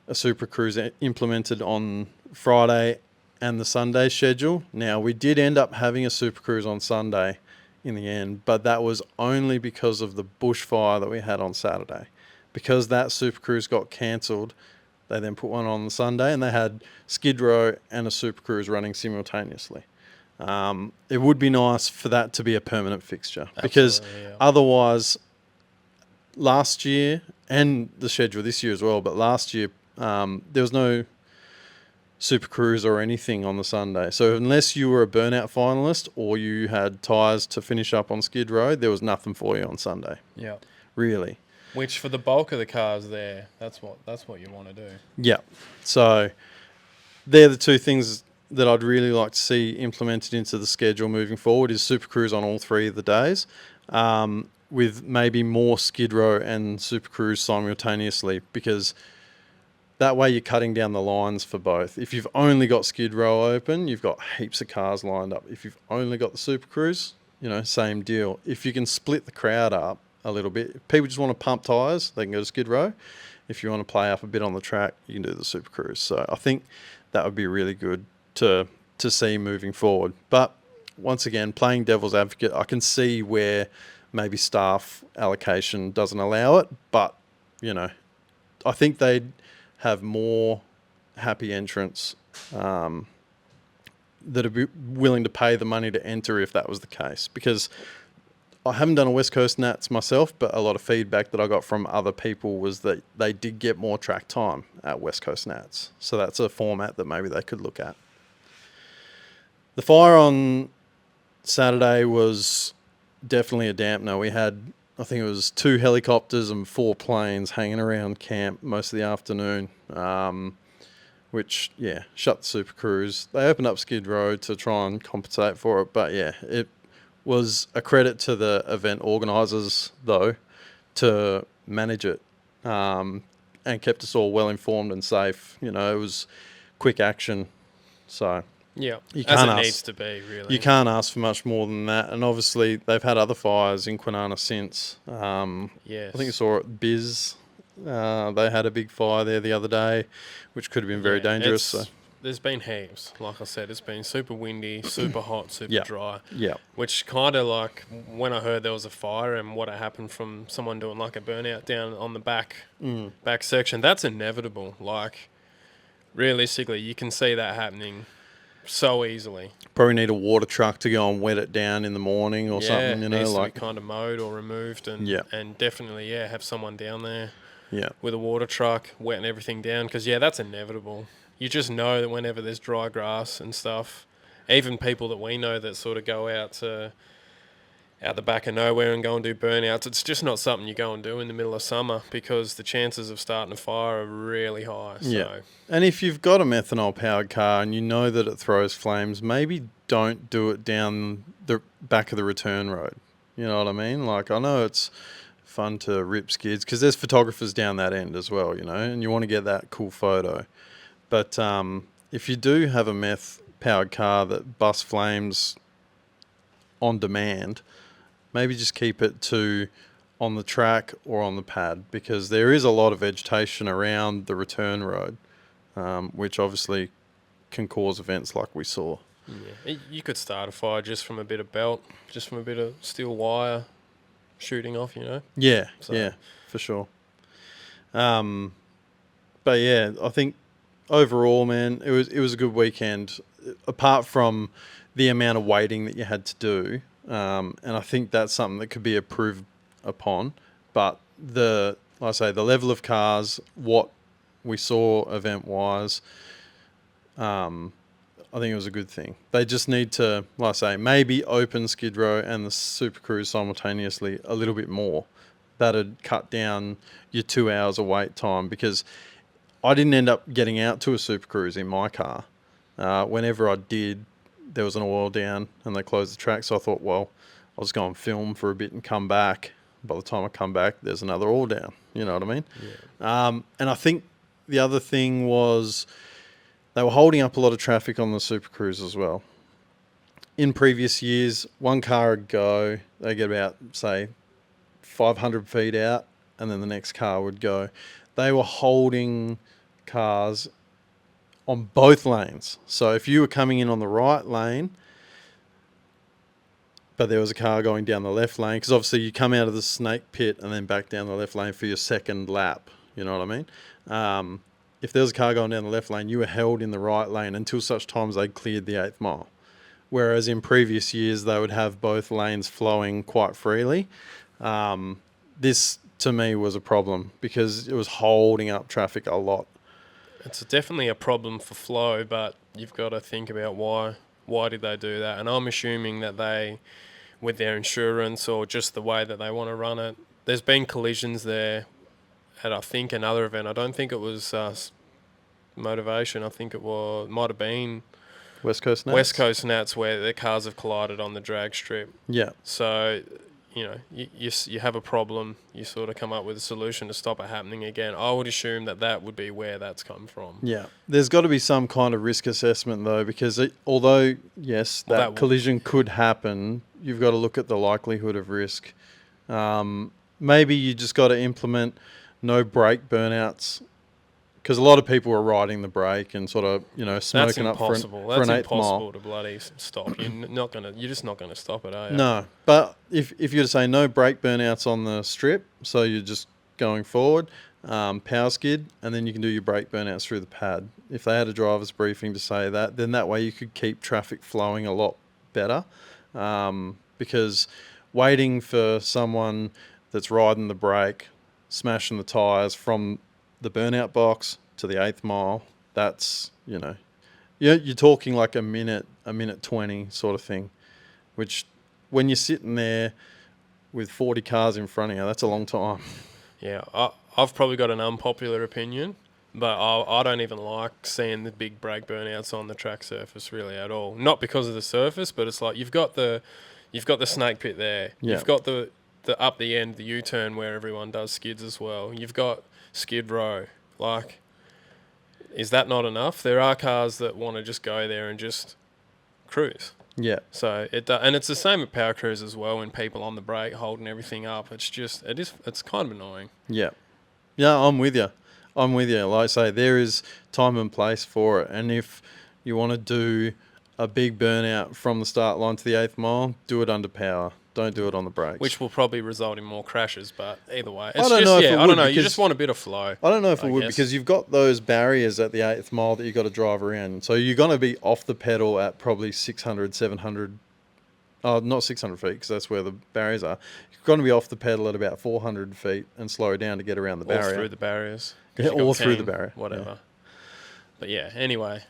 S2: a Super Cruise implemented on Friday and the Sunday schedule. Now, we did end up having a Super Cruise on Sunday in the end, but that was only because of the bushfire that we had on Saturday. Because that Super Cruise got cancelled, They then put one on the Sunday, and they had Skid Row and a Super Cruise running simultaneously. It would be nice for that to be a permanent fixture because
S1: Absolutely, yeah.
S2: otherwise, last year and the schedule this year as well, but last year there was no Super Cruise or anything on the Sunday. So unless you were a burnout finalist or you had tyres to finish up on Skid Row, there was nothing for you on Sunday,
S1: Yeah.
S2: really.
S1: Which for the bulk of the cars there, that's what you want to do.
S2: Yeah. So they're the two things that I'd really like to see implemented into the schedule moving forward is Super Cruise on all 3 of the days, with maybe more Skid Row and Super Cruise simultaneously, because that way you're cutting down the lines for both. If you've only got Skid Row open, you've got heaps of cars lined up. If you've only got the Super Cruise, same deal. If you can split the crowd up a little bit, if people just want to pump tyres, they can go to Skid Row. If you want to play up a bit on the track, you can do the Super Cruise. So I think that would be really good to see moving forward. But once again, playing devil's advocate, I can see where maybe staff allocation doesn't allow it, but I think they'd have more happy entrants that would be willing to pay the money to enter if that was the case. Because I haven't done a West Coast Nats myself, but a lot of feedback that I got from other people was that they did get more track time at West Coast Nats. So that's a format that maybe they could look at. The fire on Saturday was definitely a dampener. We had, I think it was 2 helicopters and 4 planes hanging around camp most of the afternoon, which, shut the Super Cruise. They opened up Skid Row to try and compensate for it, but it was a credit to the event organisers, though, to manage it and kept us all well informed and safe. It was quick action, so...
S1: Yeah,
S2: You
S1: as
S2: can't
S1: it
S2: ask-
S1: needs to be, really.
S2: You can't ask for much more than that. And obviously, they've had other fires in Kwinana since.
S1: Yes.
S2: I think you saw it, Biz. They had a big fire there the other day, which could have been very dangerous. So.
S1: There's been heaps. Like I said, it's been super windy, super hot, super
S2: Yeah.
S1: dry.
S2: Yeah.
S1: Which kind of like when I heard there was a fire and what had happened from someone doing like a burnout down on the back section, that's inevitable. Like realistically, you can see that happening so easily.
S2: Probably need a water truck to go and wet it down in the morning or something,
S1: it needs
S2: like.
S1: to be kind of mowed or removed and definitely, have someone down there with a water truck wetting everything down because, that's inevitable. You just know that whenever there's dry grass and stuff, even people that we know that sort of go out the back of nowhere and go and do burnouts, it's just not something you go and do in the middle of summer because the chances of starting a fire are really high. So.
S2: Yeah. And if you've got a methanol-powered car and you know that it throws flames, maybe don't do it down the back of the return road. You know what I mean? Like, I know it's fun to rip skids because there's photographers down that end as well, and you want to get that cool photo. But if you do have a meth-powered car that busts flames on demand, maybe just keep it to on the track or on the pad because there is a lot of vegetation around the return road, which obviously can cause events like we saw.
S1: Yeah. You could start a fire just from a bit of belt, just from a bit of steel wire shooting off,
S2: Yeah,
S1: So-
S2: for sure. But I think overall, man, it was a good weekend. Apart from the amount of waiting that you had to do, and I think that's something that could be improved upon. But the level of cars, what we saw event wise, I think it was a good thing. They just need to, maybe open Skid Row and the Super Cruise simultaneously a little bit more. That'd cut down your 2 hours of wait time because I didn't end up getting out to a Super Cruise in my car. Whenever I did, there was an oil down and they closed the track. So I thought, well, I'll just go and film for a bit and come back. By the time I come back, there's another oil down. You know what I mean?
S1: Yeah.
S2: And I think the other thing was they were holding up a lot of traffic on the Super Cruise as well. In previous years, one car would go, they get about, say, 500 feet out, and then the next car would go. They were holding cars on both lanes. So if you were coming in on the right lane, but there was a car going down the left lane, because obviously you come out of the snake pit and then back down the left lane for your second lap. You know what I mean? if there was a car going down the left lane, you were held in the right lane until such times they cleared the 8th mile. Whereas in previous years, they would have both lanes flowing quite freely. This, to me, was a problem because it was holding up traffic a lot.
S1: It's definitely a problem for flow, but you've got to think about why. Why did they do that? And I'm assuming that they, with their insurance or just the way that they want to run it, there's been collisions there at, I think, another event. I don't think it was Motorvation. I think might have been
S2: West Coast Nats?
S1: West Coast Nats, where their cars have collided on the drag strip.
S2: Yeah.
S1: So, you have a problem, you sort of come up with a solution to stop it happening again. I would assume that would be where that's come from.
S2: Yeah. There's got to be some kind of risk assessment, though, because although, yes, that collision could happen, you've got to look at the likelihood of risk. Maybe you just got to implement no brake burnouts, because a lot of people are riding the brake and sort of, smoking up for an 8th mile.
S1: That's impossible to bloody stop. You're just not gonna stop it, are you?
S2: No, but if you were to say no brake burnouts on the strip, so you're just going forward, power skid, and then you can do your brake burnouts through the pad. If they had a driver's briefing to say that, then that way you could keep traffic flowing a lot better, because waiting for someone that's riding the brake, smashing the tyres from the burnout box to the 8th mile, that's, you're talking like a minute 20 sort of thing, which when you're sitting there with 40 cars in front of you, that's a long time.
S1: Yeah, I've probably got an unpopular opinion, but I don't even like seeing the big brake burnouts on the track surface really at all. Not because of the surface, but it's like you've got the snake pit there.
S2: Yeah.
S1: You've got the up the end, the U-turn where everyone does skids as well. You've got Skid Row. Like, is that not enough? There are cars that want to just go there and just cruise.
S2: Yeah.
S1: So and it's the same at power crews as well. When people on the brake holding everything up, it's kind of annoying.
S2: Yeah. Yeah, I'm with you. Like I say, there is time and place for it. And if you want to do a big burnout from the start line to the 8th mile, do it under power. Don't do it on the brakes.
S1: Which will probably result in more crashes, but either way.
S2: I don't know.
S1: You just want a bit of flow.
S2: I don't know if it would, because you've got those barriers at the 8th mile that you've got to drive around. So you're going to be off the pedal at probably 600, 700, not 600 feet, because that's where the barriers are. You're going to be off the pedal at about 400 feet and slow down to get around the barrier.
S1: All through the barriers.
S2: Yeah, all through the barrier.
S1: Whatever.
S2: Yeah.
S1: But yeah, anyway.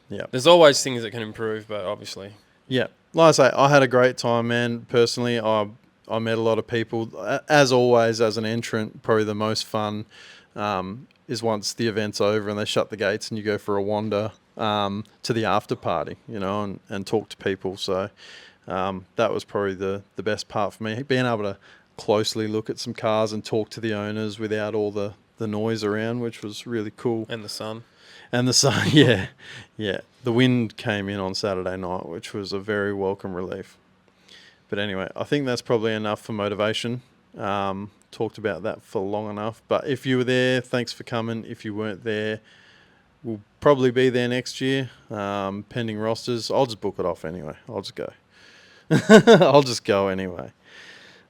S2: Yeah.
S1: There's always things that can improve, but obviously.
S2: Yeah. Like I say, I had a great time, man. Personally, I met a lot of people. As always, as an entrant, probably the most fun is once the event's over and they shut the gates and you go for a wander to the after party, and talk to people. So that was probably the best part for me, being able to closely look at some cars and talk to the owners without all the noise around, which was really cool.
S1: And the sun.
S2: And the sun, yeah. The wind came in on Saturday night, which was a very welcome relief. But anyway, I think that's probably enough for motivation. Talked about that for long enough. But if you were there, thanks for coming. If you weren't there, we'll probably be there next year, pending rosters. I'll just book it off anyway. I'll just go. I'll just go anyway.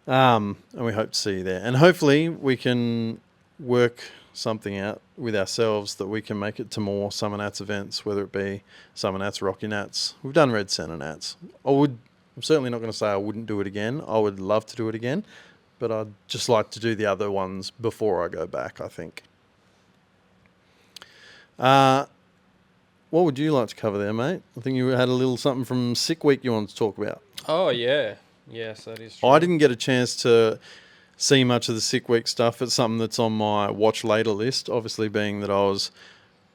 S2: And we hope to see you there. And hopefully we can work something out with ourselves that we can make it to more Summer Nats events, whether it be Summer Nats, Rocky Nats. We've done Red Centre Nats. I'm certainly not going to say I wouldn't do it again. I would love to do it again, but I'd just like to do the other ones before I go back, I think. What would you like to cover there, mate? I think you had a little something from Sick Week you wanted to talk about.
S1: Oh, yeah. Yes, that is true.
S2: I didn't get a chance to see much of the Sick Week stuff. It's something that's on my watch later list, obviously being that I was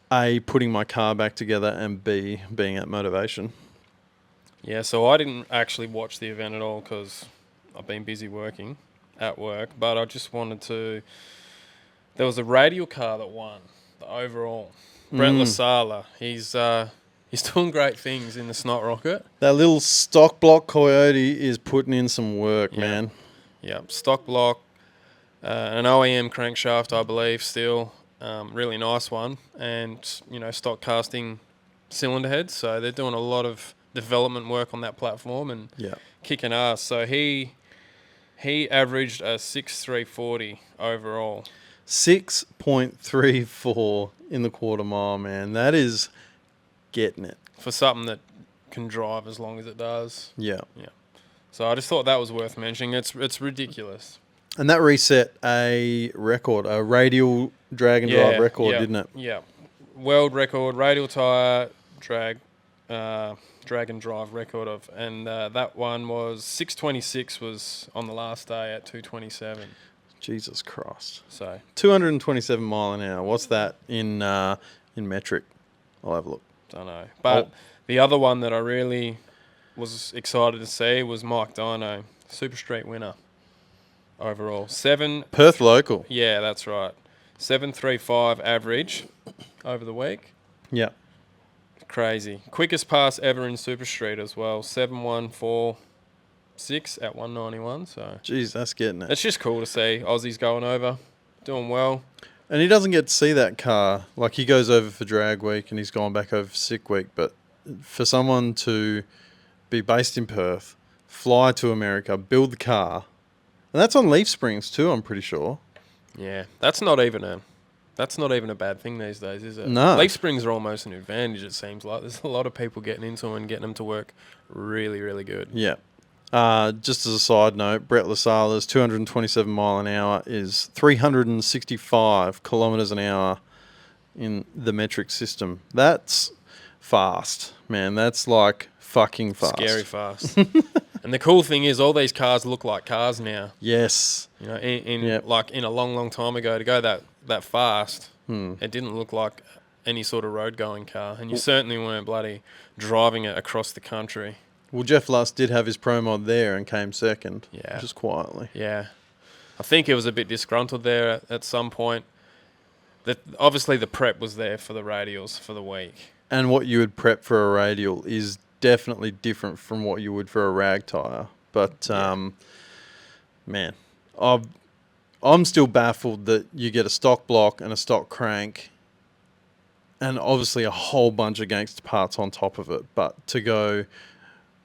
S2: A, putting my car back together, and B, being at Motorvation.
S1: Yeah, so I didn't actually watch the event at all because I've been busy working at work, but I just wanted to... There was a radial car that won the overall. Brent Lasala. He's doing great things in the Snot Rocket.
S2: That little stock block Coyote is putting in some work, man.
S1: Yeah, stock block, an OEM crankshaft, I believe, still. Really nice one. And, stock casting cylinder heads. So they're doing a lot of development work on that platform and kicking ass. So he averaged a 6.340 overall.
S2: 6.34 in the quarter mile, man. That is getting it.
S1: For something that can drive as long as it does.
S2: Yeah.
S1: Yeah. So I just thought that was worth mentioning. It's ridiculous.
S2: And that reset a record, a radial drag and drive record, didn't it?
S1: Yeah. World record, radial tyre, drag and drive record of, and that one was 6:26 was on the last day at 2:27.
S2: Jesus Christ.
S1: So
S2: 227 mile an hour. What's that in metric? I'll have a look.
S1: don't know. But the other one that I really was excited to see was Mike Dino, Super Street winner overall.
S2: Perth local.
S1: Yeah, that's right. 7:35 average over the week.
S2: Yeah.
S1: Crazy. Quickest pass ever in Super Street as well. 7:146 at 191. So
S2: Jeez, that's getting it.
S1: it's just cool to see Aussies going over, doing well.
S2: And he doesn't get to see that car. Like, he goes over for drag week and he's gone back over for sick week. But for someone to be based in Perth, fly to America, build the car, and that's on leaf springs too, I'm pretty sure.
S1: Yeah, that's not even a bad thing these days, is it?
S2: No.
S1: Leaf springs are almost an advantage, it seems like. There's a lot of people getting into them and getting them to work really, really good.
S2: Yeah. Just as a side note, Brett Lasala's 227 mile an hour is 365 kilometres an hour in the metric system. That's fast, man. That's like fucking fast.
S1: Scary fast. And the cool thing is all these cars look like cars now.
S2: Yes.
S1: You know, in
S2: Yep.
S1: like in a long, long time ago, to go that fast, it didn't look like any sort of road-going car. And you certainly weren't bloody driving it across the country.
S2: Well, Jeff Luss did have his pro mod there and came second.
S1: Yeah.
S2: Just quietly.
S1: Yeah. I think it was a bit disgruntled there at some point. Obviously, the prep was there for the radials for the week.
S2: And what you would prep for a radial is definitely different from what you would for a rag tyre. But, man, I'm still baffled that you get a stock block and a stock crank and obviously a whole bunch of gangster parts on top of it. But to go,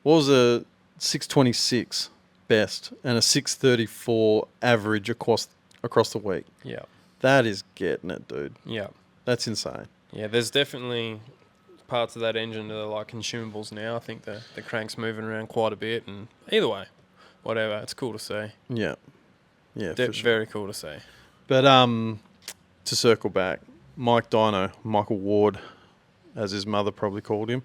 S2: what was a 626 best and a 634 average across the week?
S1: Yeah.
S2: That is getting it, dude.
S1: Yeah.
S2: That's insane.
S1: Yeah, there's definitely parts of that engine that are like consumables now. I think the crank's moving around quite a bit, and either way, whatever, it's cool to see.
S2: Yeah. Yeah, for sure.
S1: Very cool to see.
S2: But to circle back, Mike Dino, Michael Ward, as his mother probably called him,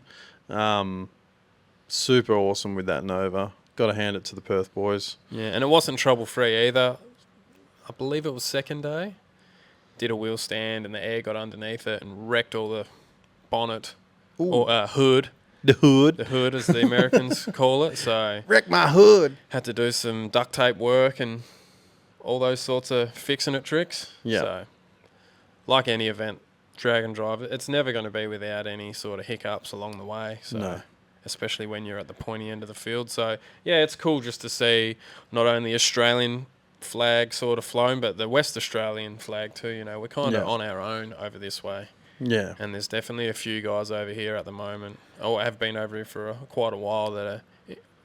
S2: super awesome with that Nova. Got to hand it to the Perth boys.
S1: Yeah, and it wasn't trouble-free either. I believe it was second day. Did a wheel stand and the air got underneath it and wrecked all the bonnet.
S2: Ooh.
S1: Or hood.
S2: The hood.
S1: The hood, as the Americans call it. So
S2: Wreck my hood.
S1: had to do some duct tape work and all those sorts of fixing it tricks.
S2: Yeah.
S1: So, like any event, drag and drive, it's never going to be without any sort of hiccups along the way. So,
S2: No.
S1: especially when you're at the pointy end of the field. So, yeah, it's cool just to see not only Australian flag sort of flown, but the West Australian flag too. You know, we're kind of on our own over this way.
S2: Yeah.
S1: And there's definitely a few guys over here at the moment, or have been over here for quite a while, that are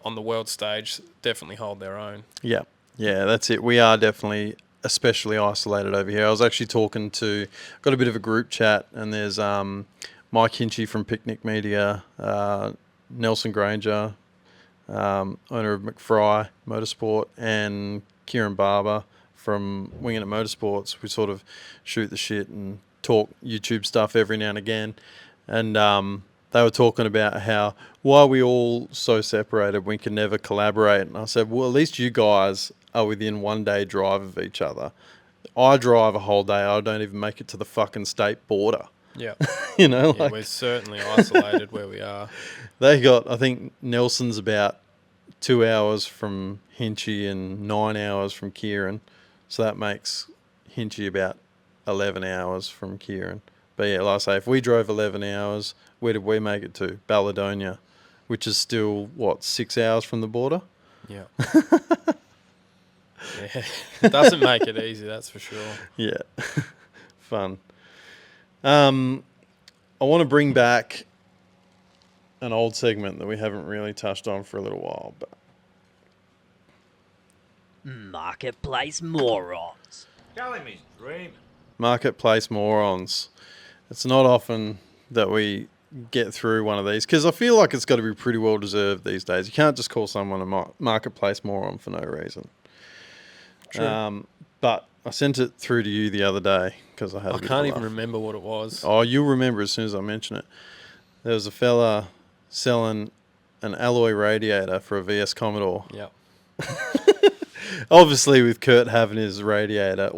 S1: on the world stage, definitely hold their own.
S2: Yeah. Yeah, that's it. We are definitely especially isolated over here. I was actually got a bit of a group chat, and there's Mike Hinchy from Picnic Media, Nelson Granger, owner of McFry Motorsport, and Kieran Barber from Winging It Motorsports. We sort of shoot the shit and talk YouTube stuff every now and again. And they were talking about how, why are we all so separated? We can never collaborate. And I said, well, at least you guys are within 1 day drive of each other. I drive a whole day. I don't even make it to the fucking state border.
S1: Yeah.
S2: You know,
S1: Yeah, we're certainly isolated where we are.
S2: They got, I think Nelson's about 2 hours from Hinchy and 9 hours from Kieran. So that makes Hinchy about 11 hours from Kieran. But yeah, like I say, if we drove 11 hours, where did we make it to? Balladonia, which is still, 6 hours from the border?
S1: Yeah. Yeah. It doesn't make it easy, that's for sure.
S2: Yeah. Fun. I want to bring back an old segment that we haven't really touched on for a little while. But
S4: Marketplace morons.
S3: Tell him he's dreaming.
S2: Marketplace morons. It's not often that we get through one of these because I feel like it's got to be pretty well deserved these days. You can't just call someone a marketplace moron for no reason.
S1: True.
S2: But I sent it through to you the other day because I had.
S1: I can't even remember what it was.
S2: Oh, you'll remember as soon as I mention it. There was a fella selling an alloy radiator for a VS Commodore.
S1: Yeah.
S2: Obviously, with Kurt having his radiator,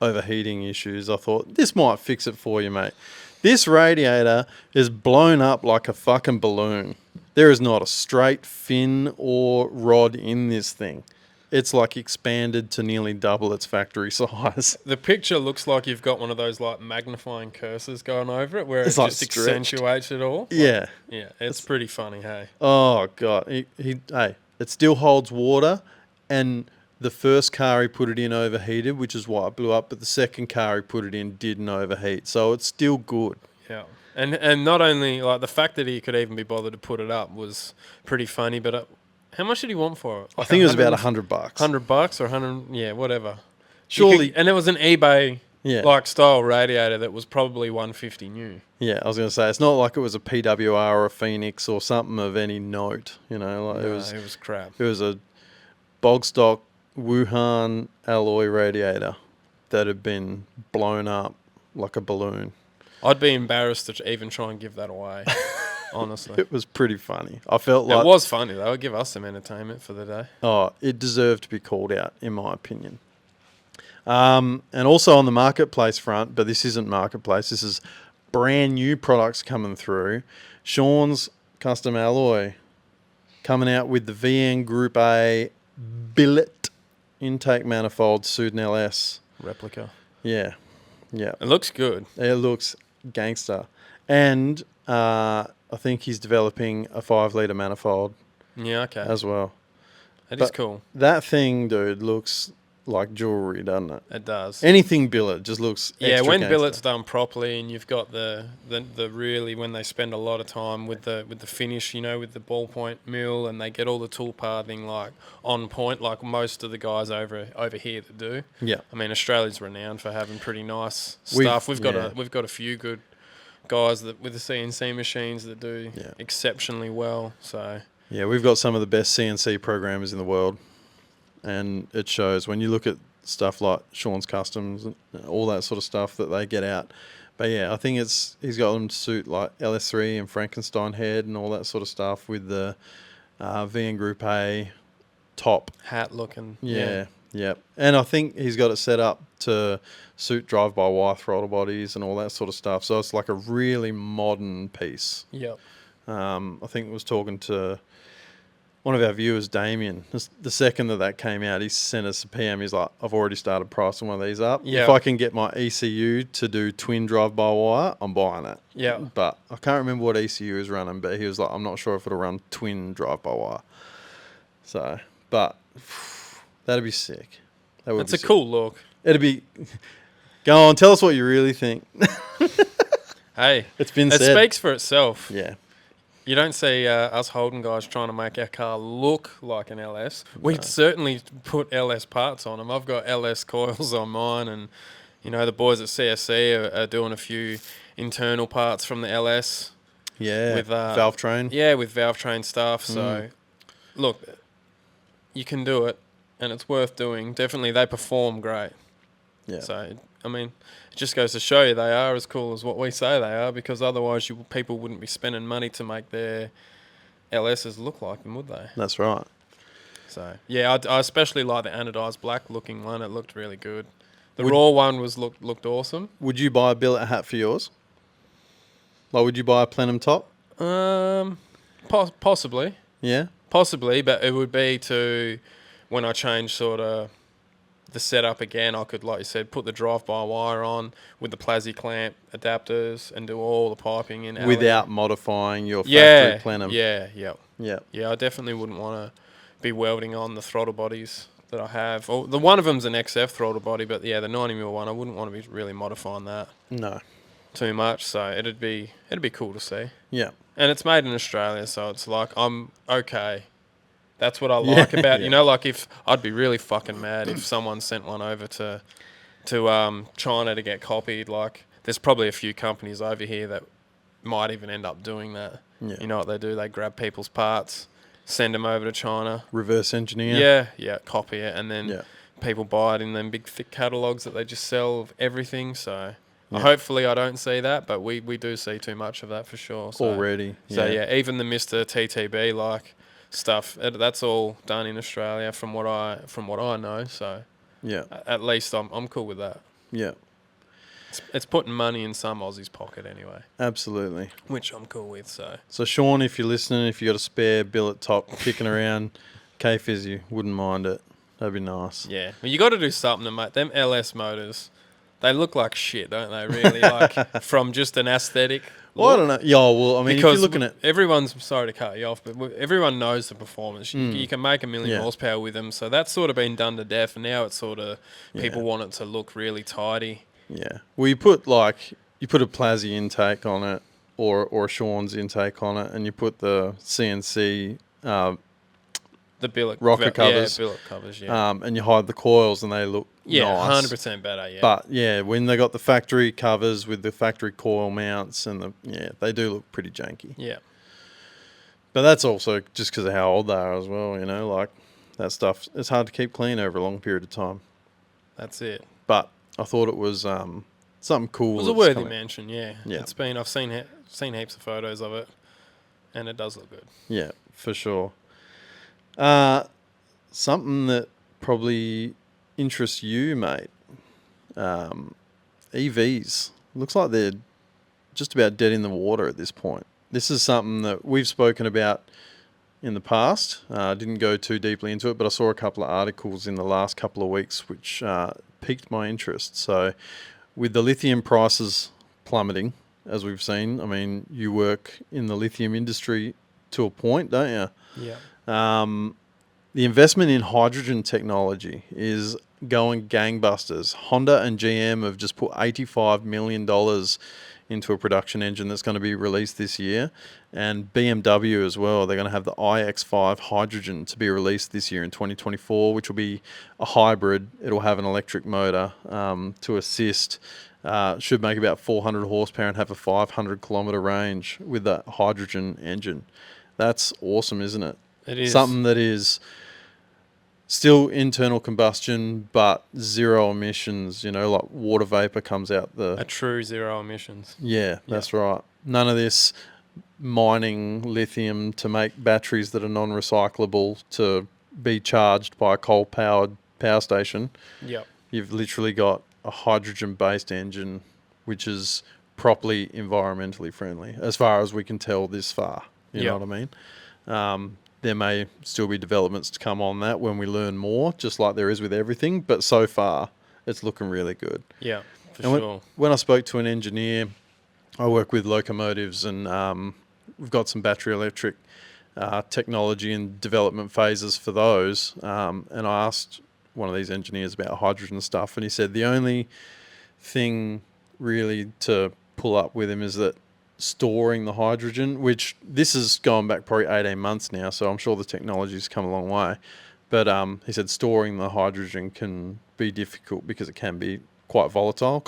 S2: overheating issues, I thought, this might fix it for you, mate. This radiator is blown up like a fucking balloon. There is not a straight fin or rod in this thing. It's like expanded to nearly double its factory size.
S1: The picture looks like you've got one of those like magnifying cursors going over it where
S2: It's
S1: it
S2: like
S1: just
S2: stretched.
S1: accentuates it all.
S2: Yeah.
S1: Yeah, it's pretty funny, hey.
S2: Oh, God. Hey, it still holds water, and the first car he put it in overheated, which is why it blew up, but the second car he put it in didn't overheat, so it's still good.
S1: Yeah. And not only, like, the fact that he could even be bothered to put it up was pretty funny, but how much did he want for it?
S2: I
S1: Like
S2: think it was about
S1: $100.
S2: $100.
S1: $100 or 100, yeah, whatever.
S2: Surely,
S1: And it was an eBay
S2: yeah,
S1: like style radiator that was probably 150 new.
S2: yeah. I was going to say it's not like it was a PWR or a Phoenix or something of any note. You know, like
S1: No,
S2: it was
S1: crap.
S2: It was a bog stock Wuhan alloy radiator that had been blown up like a balloon.
S1: I'd be embarrassed to even try and give that away, honestly.
S2: It was pretty funny. I felt like
S1: It was funny though. It'd give us some entertainment for the day.
S2: it deserved to be called out, in my opinion. And also on the marketplace front, but this isn't marketplace. This is brand new products coming through. Sean's Custom Alloy coming out with the VN Group A billet intake manifold Suden LS.
S1: Replica.
S2: Yeah.
S1: It looks good.
S2: It looks gangster. And I think he's developing a 5-litre manifold
S1: Yeah, okay.
S2: as well.
S1: That is
S2: but-
S1: cool.
S2: That thing, dude, looks like jewelry, doesn't it?
S1: It does.
S2: Anything billet just looks
S1: Yeah,
S2: extra
S1: when
S2: gangster.
S1: billet's done properly and you've got the really, when they spend a lot of time with the finish, you know, with the ballpoint mill, and they get all the tool pathing like on point, like most of the guys over here that do.
S2: Yeah.
S1: I mean, Australia's renowned for having pretty nice
S2: We've-
S1: stuff. We've got
S2: yeah.
S1: a few good guys that with the CNC machines that do
S2: Yeah.
S1: exceptionally well. So
S2: Yeah, we've got some of the best CNC programmers in the world, and it shows when you look at stuff like Sean's Customs and all that sort of stuff that they get out. But yeah, I think he's got them to suit like LS3 and Frankenstein head and all that sort of stuff with the VN Group A top.
S1: hat looking.
S2: Yeah. And I think he's got it set up to suit drive-by-wire throttle bodies and all that sort of stuff. So it's like a really modern piece.
S1: Yep.
S2: I think I was talking to one of our viewers, Damien. The second that came out, he sent us a PM. He's like, I've already started pricing one of these up.
S1: Yeah.
S2: If I can get my ECU to do twin drive-by-wire, I'm buying it.
S1: Yeah.
S2: But I can't remember what ECU is running, but he was like, I'm not sure if it'll run twin drive-by-wire. So, but that'd be sick.
S1: That's a cool look.
S2: It'd be... Go on, tell us what you really think.
S1: Hey,
S2: It's been
S1: it
S2: said.
S1: speaks for itself.
S2: Yeah.
S1: You don't see us Holden guys trying to make our car look like an LS. We'd certainly put LS parts on them. I've got LS coils on mine, and you know the boys at CSC are doing a few internal parts from the LS.
S2: Yeah.
S1: With,
S2: valve train.
S1: Yeah, with valve train stuff. So, look, you can do it, and it's worth doing. Definitely, they perform great.
S2: Yeah.
S1: So, I mean, it just goes to show you they are as cool as what we say they are, because otherwise people wouldn't be spending money to make their LSs look like them, would they?
S2: That's right.
S1: So, yeah, I especially like the anodized black looking one. It looked really good. The raw one looked awesome.
S2: Would you buy a billet hat for yours? Like, would you buy a plenum top?
S1: Possibly.
S2: Yeah.
S1: Possibly, but it would be to, when I change sort of the setup again, I could, like you said, put the drive-by-wire on with the Plasy clamp adapters and do all the piping in alloy.
S2: Without modifying your factory plenum.
S1: Yeah.
S2: Yeah.
S1: I definitely wouldn't want to be welding on the throttle bodies that I have. Or the one of them's an XF throttle body, but yeah, the 90mm one, I wouldn't want to be really modifying that
S2: No.
S1: too much. So it'd be cool to see.
S2: Yeah.
S1: And it's made in Australia, so it's like I'm okay. That's what I like about you know, like if I'd be really fucking mad if someone sent one over to China to get copied. Like there's probably a few companies over here that might even end up doing that.
S2: Yeah.
S1: You know what they do? They grab people's parts, send them over to China.
S2: Reverse engineer.
S1: Yeah, copy it, and then
S2: Yeah.
S1: people buy it in them big thick catalogs that they just sell of everything. So
S2: Yeah.
S1: hopefully I don't see that, but we do see too much of that for sure. So,
S2: Already.
S1: So yeah, even the Mr. TTB like stuff, that's all done in Australia from what I know. So
S2: Yeah.
S1: at least I'm cool with that.
S2: Yeah.
S1: It's putting money in some Aussie's pocket anyway,
S2: Absolutely.
S1: which I'm cool with.
S2: So Sean, if you're listening, if you got a spare billet top kicking around, K-Fizz, you wouldn't mind it. That'd be nice.
S1: Yeah, well, you got to do something to make them LS motors. They look like shit, don't they? Really, like from just an aesthetic.
S2: Well, I don't know. Yeah, well, I mean,
S1: Because
S2: if you're looking at
S1: everyone's sorry to cut you off, but everyone knows the performance. You can make 1 million
S2: Yeah.
S1: horsepower with them, so that's sort of been done to death. And now it's sort of people want it to look really tidy.
S2: yeah, well, you put a Plazzy intake on it, or a Sean's intake on it, and you put the CNC
S1: The billet
S2: rocker covers,
S1: billet covers, yeah,
S2: and you hide the coils, and they look nice.
S1: 100% better, yeah.
S2: But yeah, when they got the factory covers with the factory coil mounts and they do look pretty janky.
S1: Yeah,
S2: But that's also just because of how old they are as well. You know, like that stuff. It's hard to keep clean over a long period of time.
S1: that's it.
S2: But I thought it was something cool.
S1: It was a
S2: that's
S1: worthy
S2: coming.
S1: mention, yeah.
S2: Yeah.
S1: It's been I've seen heaps of photos of it, and it does look good.
S2: Yeah, for sure. Something that probably interests you, mate. EVs. Looks like they're just about dead in the water at this point. This is something that we've spoken about in the past. Didn't go too deeply into it, but I saw a couple of articles in the last couple of weeks which piqued my interest. So with the lithium prices plummeting, as we've seen, I mean, you work in the lithium industry to a point, don't you?
S1: Yeah.
S2: The investment in hydrogen technology is going gangbusters. Honda and GM have just put $85 million into a production engine that's going to be released this year. And BMW as well. They're going to have the iX5 hydrogen to be released this year in 2024, which will be a hybrid. It'll have an electric motor to assist. Should make about 400 horsepower and have a 500 kilometer range with that hydrogen engine. That's awesome, isn't it?
S1: It is.
S2: Something that is still internal combustion, but zero emissions, like water vapor comes out
S1: A true zero emissions.
S2: Yeah, that's right. None of this mining lithium to make batteries that are non-recyclable to be charged by a coal-powered power station.
S1: Yep.
S2: You've literally got a hydrogen-based engine, which is properly environmentally friendly, as far as we can tell this far. You know what I mean? There may still be developments to come on that when we learn more, just like there is with everything. But so far, it's looking really good.
S1: Yeah, for
S2: sure. When I spoke to an engineer, I work with locomotives, and we've got some battery electric technology and development phases for those. And I asked one of these engineers about hydrogen stuff, and he said the only thing really to pull up with him is that storing the hydrogen, which this is going back probably 18 months now, so I'm sure the technology's come a long way. But he said storing the hydrogen can be difficult because it can be quite volatile.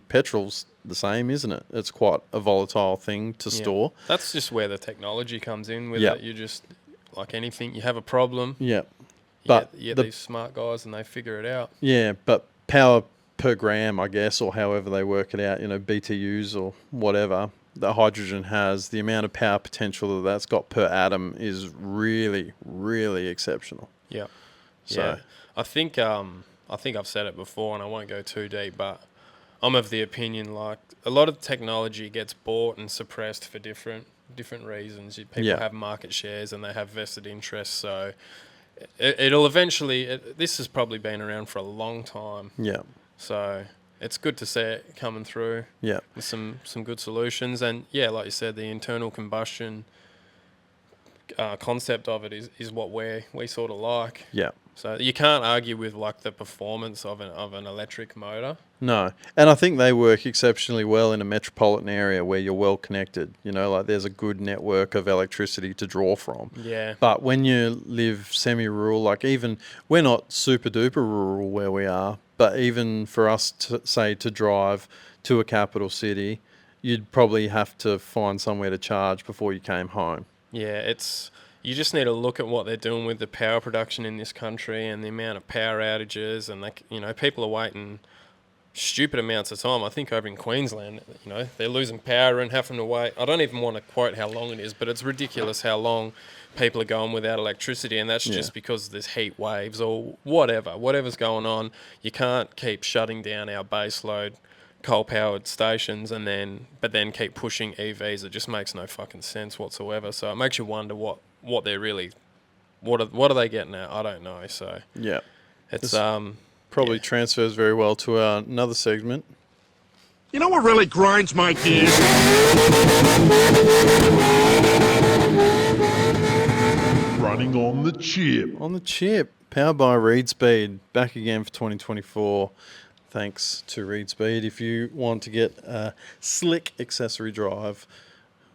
S2: Petrol's the same, isn't it? It's quite a volatile thing to store.
S1: That's just where the technology comes in with it. You just, like anything, you have a problem.
S2: Yeah.
S1: But you get these smart guys and they figure it out.
S2: Yeah, but power per gram, I guess, or however they work it out, BTUs or whatever, that hydrogen has, the amount of power potential that's got per atom is really, really exceptional.
S1: Yeah.
S2: So
S1: yeah. I think I've said it before, and I won't go too deep, but I'm of the opinion like a lot of technology gets bought and suppressed for different reasons. People have market shares and they have vested interests, so it'll eventually. This has probably been around for a long time.
S2: Yeah.
S1: So it's good to see it coming through.
S2: Yeah.
S1: With some good solutions, and like you said, the internal combustion concept of it is what we sort of like.
S2: Yeah.
S1: So you can't argue with like the performance of an electric motor.
S2: No, and I think they work exceptionally well in a metropolitan area where you're well connected. Like there's a good network of electricity to draw from.
S1: Yeah.
S2: But when you live semi-rural, like even we're not super duper rural where we are, but even for us to drive to a capital city, you'd probably have to find somewhere to charge before you came home.
S1: Yeah, you just need to look at what they're doing with the power production in this country and the amount of power outages, and people are waiting stupid amounts of time. I think over in Queensland, they're losing power and having to wait. I don't even want to quote how long it is, but it's ridiculous how long people are going without electricity, and that's just because there's heat waves or whatever's going on. You can't keep shutting down our baseload coal-powered stations but then keep pushing EVs. It just makes no fucking sense whatsoever. So it makes you wonder what they're really, what are they getting at? I don't know. So
S2: Yeah.
S1: it's
S2: Probably transfers very well to another segment.
S3: You know what really grinds my gears? Running on the chip.
S2: On the chip, powered by ReedSpeed, back again for 2024. Thanks to ReedSpeed. If you want to get a slick accessory drive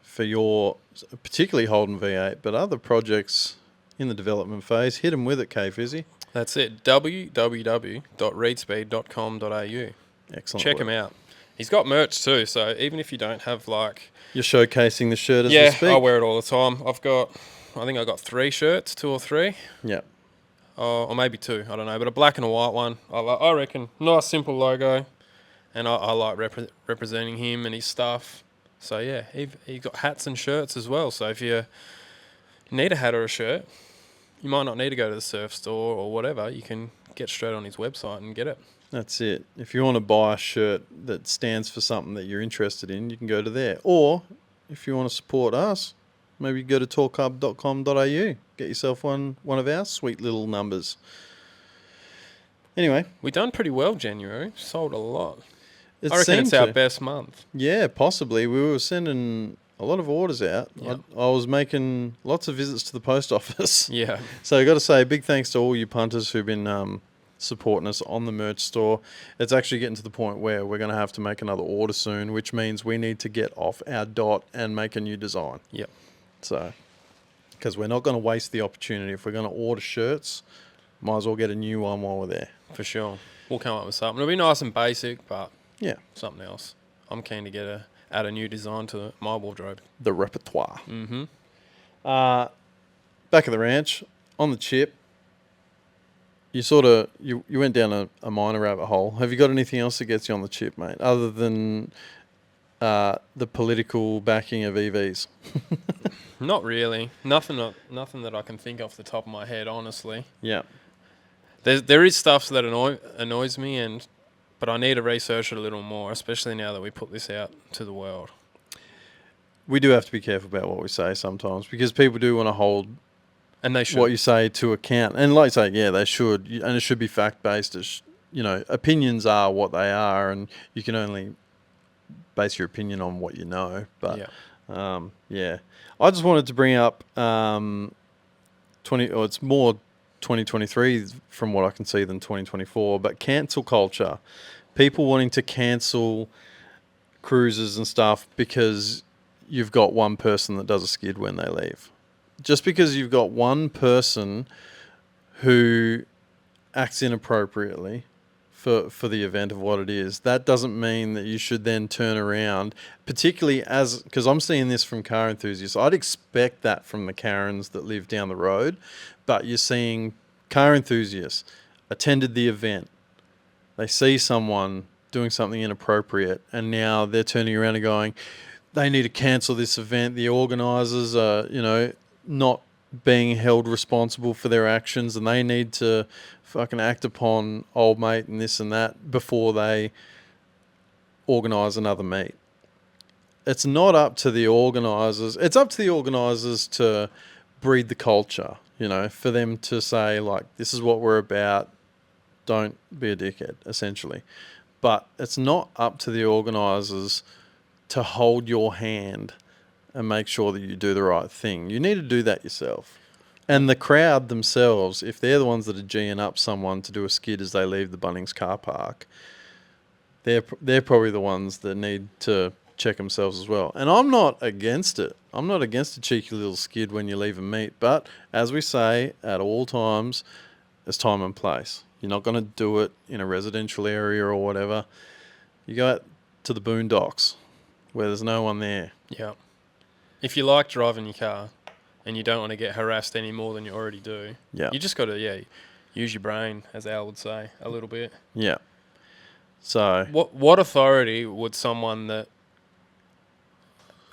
S2: for your, particularly Holden V8, but other projects in the development phase, hit them with it, K-Fizzy.
S1: That's it. www.readspeed.com.au.
S2: Excellent.
S1: Check him out. He's got merch too, so even if you don't have
S2: You're showcasing the shirt as we speak.
S1: I wear it all the time. I think I got 3 shirts, 2 or 3.
S2: Yeah.
S1: Or maybe 2, I don't know, but a black and a white one. I reckon nice simple logo, and I like representing him and his stuff. So yeah, he got hats and shirts as well. So if you need a hat or a shirt, you might not need to go to the surf store or whatever. You can get straight on his website and get it.
S2: That's it. If you want to buy a shirt that stands for something that you're interested in, you can go to there. Or if you want to support us, maybe go to torqhub.com.au. Get yourself one of our sweet little numbers. Anyway.
S1: We done pretty well January. Sold a lot.
S2: I
S1: reckon it's our best month.
S2: Yeah, possibly. We were sending a lot of orders out.
S1: Yep.
S2: I was making lots of visits to the post office.
S1: Yeah.
S2: So I got to say, big thanks to all you punters who've been supporting us on the merch store. It's actually getting to the point where we're going to have to make another order soon, which means we need to get off our dot and make a new design.
S1: Yep.
S2: So, because we're not going to waste the opportunity. If we're going to order shirts, might as well get a new one while we're there.
S1: For sure. We'll come up with something. It'll be nice and basic, but
S2: yeah,
S1: something else. I'm keen to add a new design to my wardrobe.
S2: The repertoire.
S1: Mm-hmm.
S2: Back at the ranch, on the chip, you went down a minor rabbit hole. Have you got anything else that gets you on the chip, mate, other than the political backing of EVs?
S1: Not really. Nothing that I can think off the top of my head, honestly.
S2: Yeah.
S1: There is stuff that annoys me, but I need to research it a little more, especially now that we put this out to the world. We
S2: do have to be careful about what we say sometimes, because people do want to hold
S1: and they should.
S2: What you say to account. And like you say, yeah, they should. And it should be fact-based. Opinions are what they are, and you can only base your opinion on what you know. But, yeah. I just wanted to bring up it's more 2023 from what I can see than 2024, but cancel culture. People wanting to cancel cruises and stuff because you've got one person that does a skid when they leave. Just because you've got one person who acts inappropriately for the event of what it is, that doesn't mean that you should then turn around, particularly because I'm seeing this from car enthusiasts. I'd expect that from the Karens that live down the road, but you're seeing car enthusiasts attended the event. They see someone doing something inappropriate, and now they're turning around and going, they need to cancel this event. The organisers are, not being held responsible for their actions, and they need to fucking act upon old mate and this and that before they organise another meet. It's not up to the organisers. It's up to the organisers to breed the culture, for them to say, like, this is what we're about. Don't be a dickhead, essentially. But it's not up to the organisers to hold your hand and make sure that you do the right thing. You need to do that yourself. And the crowd themselves, if they're the ones that are geeing up someone to do a skid as they leave the Bunnings car park, they're probably the ones that need to check themselves as well. And I'm not against it. I'm not against a cheeky little skid when you leave a meet. But as we say, at all times, there's time and place. You're not going to do it in a residential area or whatever. You go out to the boondocks where there's no one there.
S1: Yeah. If you like driving your car and you don't want to get harassed any more than you already do,
S2: Yeah.
S1: you just got to, use your brain, as Al would say, a little bit.
S2: Yeah. So
S1: What authority would someone that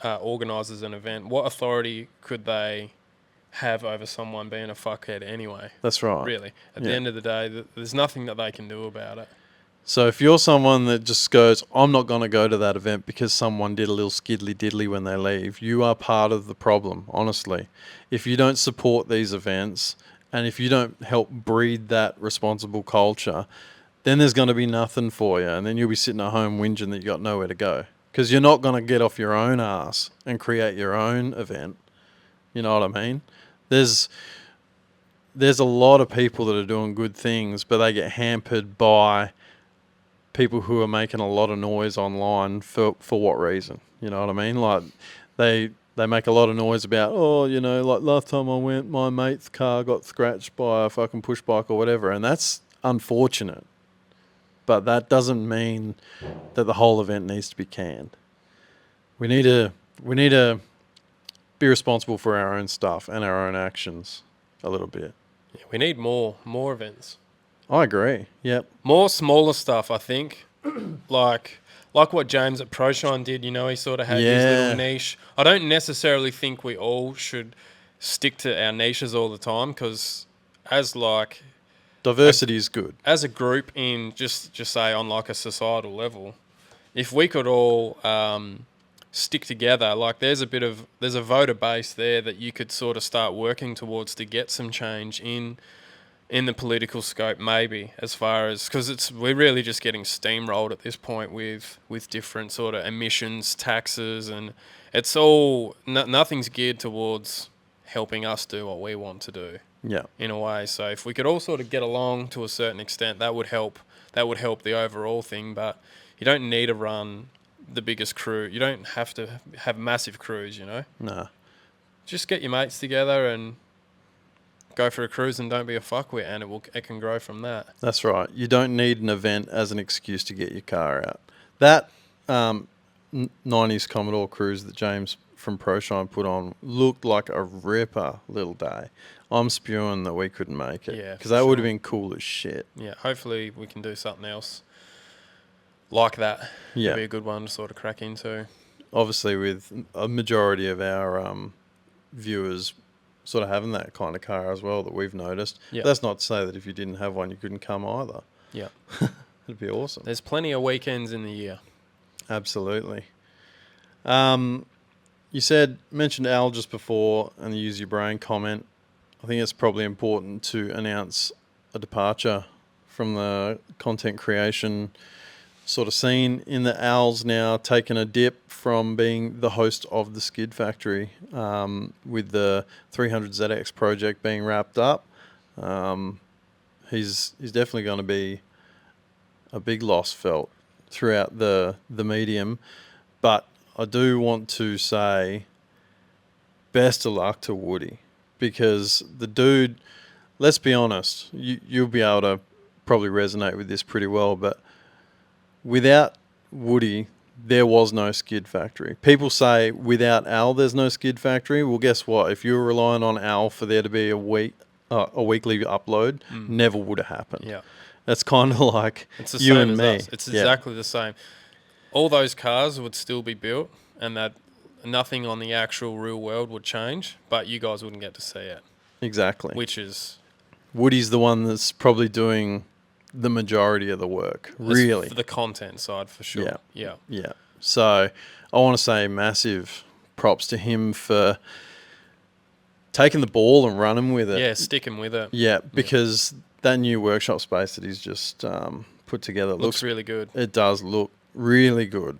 S1: organises an event, what authority could they have over someone being a fuckhead anyway?
S2: that's right.
S1: Really. At the
S2: Yeah.
S1: end of the day, there's nothing that they can do about it.
S2: So if you're someone that just goes, I'm not going to go to that event because someone did a little skiddly diddly when they leave, you are part of the problem, honestly. If you don't support these events and if you don't help breed that responsible culture, then there's going to be nothing for you. And then you'll be sitting at home whinging that you got nowhere to go. Because you're not going to get off your own ass and create your own event. You know what I mean? There's a lot of people that are doing good things, but they get hampered by people who are making a lot of noise online for what reason? You know what I mean? Like they make a lot of noise about, like last time I went, my mate's car got scratched by a fucking push bike or whatever, and that's unfortunate. But that doesn't mean that the whole event needs to be canned. We need to be responsible for our own stuff and our own actions a little bit.
S1: Yeah, we need more events.
S2: I agree. Yep.
S1: More smaller stuff, I think. like what James at ProShine did, he sort of had his little niche. I don't necessarily think we all should stick to our niches all the time, because
S2: diversity is good.
S1: As a group, in just say on like a societal level, if we could all stick together, like there's a voter base there that you could sort of start working towards to get some change in the political scope, maybe, as far as, because we're really just getting steamrolled at this point with different sort of emissions, taxes, and it's all nothing's geared towards helping us do what we want to do.
S2: Yeah.
S1: In a way, so if we could all sort of get along to a certain extent, that would help. That would help the overall thing. But you don't need to run the biggest crew. You don't have to have massive crews.
S2: Nah.
S1: Just get your mates together and go for a cruise, and don't be a fuckwit, and it can grow from that.
S2: That's right. You don't need an event as an excuse to get your car out. That 90s Commodore cruise that James from ProShine put on looked like a ripper little day. I'm spewing that we couldn't make it.
S1: Yeah,
S2: because that would have been cool as shit.
S1: Yeah, hopefully we can do something else like that.
S2: Yeah.
S1: It'd be a good one to sort of crack into.
S2: Obviously, with a majority of our viewers sort of having that kind of car as well that we've noticed.
S1: Yeah.
S2: That's not to say that if you didn't have one, you couldn't come either.
S1: Yeah.
S2: It'd be awesome.
S1: There's plenty of weekends in the year.
S2: Absolutely. You mentioned Al just before and the use your brain comment. I think it's probably important to announce a departure from the content creation sort of scene, in that Al's now taken a dip from being the host of the Skid Factory, with the 300ZX project being wrapped up. He's definitely going to be a big loss felt throughout the medium, but I do want to say best of luck to Woody, because the dude, let's be honest, you'll be able to probably resonate with this pretty well, but without Woody, there was no Skid Factory. People say without Al, there's no Skid Factory. Well, guess what? If you were relying on Al for there to be a weekly upload, never would have happened.
S1: Yeah.
S2: That's kind of like
S1: It's the
S2: you
S1: same
S2: and
S1: as
S2: me.
S1: us. It's exactly the same. All those cars would still be built, and that nothing on the actual real world would change, but you guys wouldn't get to see it.
S2: Exactly.
S1: Which is...
S2: Woody's the one that's probably doing the majority of the work, really.
S1: For the content side, for sure. Yeah.
S2: So I want to say massive props to him for taking the ball and running with it.
S1: Yeah, sticking with it.
S2: Yeah, because that new workshop space that he's just put together
S1: looks really good.
S2: It does look really good.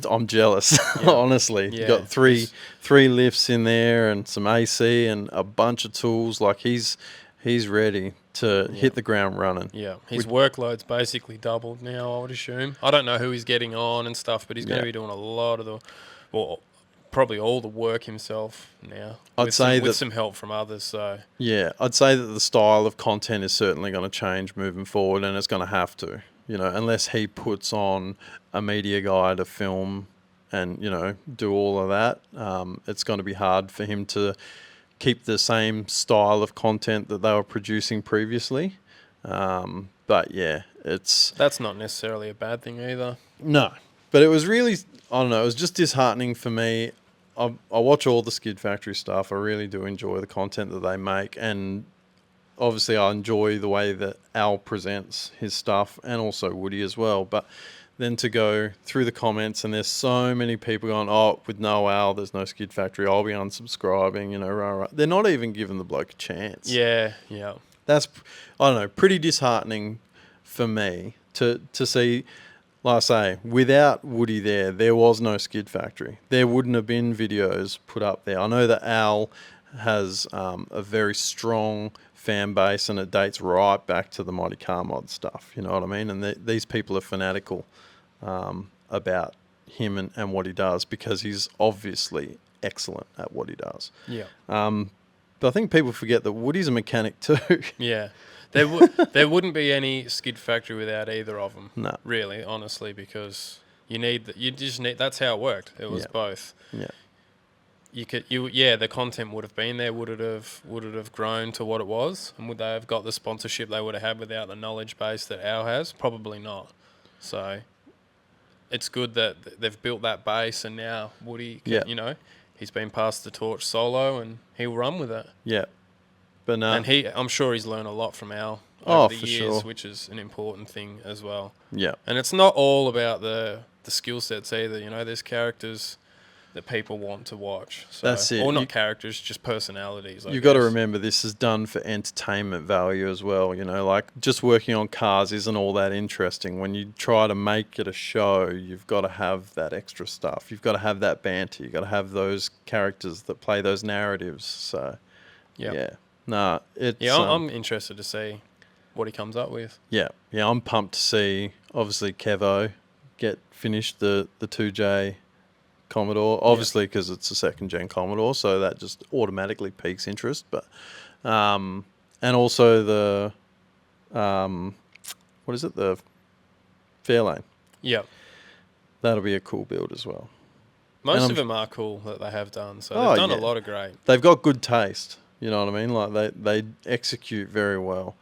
S2: I'm jealous, honestly.
S1: Yeah.
S2: You've got three lifts in there and some AC and a bunch of tools. Like he's ready to hit the ground running.
S1: Yeah, his workload's basically doubled now, I would assume. I don't know who he's getting on and stuff, but he's going to be doing a lot of probably all the work himself now. With some help from others. So
S2: yeah, I'd say that the style of content is certainly going to change moving forward, and it's going to have to. You know, unless he puts on a media guy to film and, you know, do all of that, it's going to be hard for him to keep the same style of content that they were producing previously. But yeah,
S1: That's not necessarily a bad thing either.
S2: no. But it was really, I don't know, it was just disheartening for me. I watch all the Skid Factory stuff. I really do enjoy the content that they make, and obviously I enjoy the way that Al presents his stuff, and also Woody as well. But then to go through the comments, and there's so many people going, oh, with no Al, there's no Skid Factory, I'll be unsubscribing, you know, rah. They're not even giving the bloke a chance.
S1: Yeah.
S2: That's, I don't know, pretty disheartening for me to see. Like I say, without Woody there was no Skid Factory. There wouldn't have been videos put up there. I know that Al has a very strong fan base, and it dates right back to the Mighty Car Mod stuff. You know what I mean? And these people are fanatical about him and what he does, because he's obviously excellent at what he does.
S1: Yeah.
S2: But I think people forget that Woody's a mechanic too.
S1: Yeah. There wouldn't be any Skid Factory without either of them.
S2: No.
S1: Really, honestly, because you just need. That's how it worked. It was both.
S2: Yeah.
S1: The content would have been there. Would it have grown to what it was? And would they have got the sponsorship they would have had without the knowledge base that Al has? Probably not. So it's good that they've built that base, and now Woody, you know, he's been passed the torch solo, and he'll run with it.
S2: Yeah. But no.
S1: And I'm sure he's learned a lot from Al over the
S2: for
S1: years,
S2: sure.
S1: which is an important thing as well.
S2: Yeah.
S1: And it's not all about the skill sets either. You know, there's characters that people want to watch. So,
S2: That's it.
S1: Or not characters, just personalities.
S2: You've got to remember, this is done for entertainment value as well. You know, like, just working on cars isn't all that interesting. When you try to make it a show, you've got to have that extra stuff. You've got to have that banter. You've got to have those characters that play those narratives. So, yeah. Nah, it's...
S1: Yeah, I'm interested to see what he comes up with.
S2: Yeah, I'm pumped to see, obviously, Kevo get finished the 2J Commodore, obviously, because it's a second-gen Commodore, so that just automatically piques interest. But and also the, what is it, the Fairlane.
S1: Yeah.
S2: That'll be a cool build as well.
S1: Most of them are cool that they have done, so they've done a lot of great.
S2: They've got good taste. You know what I mean? Like, they execute very well.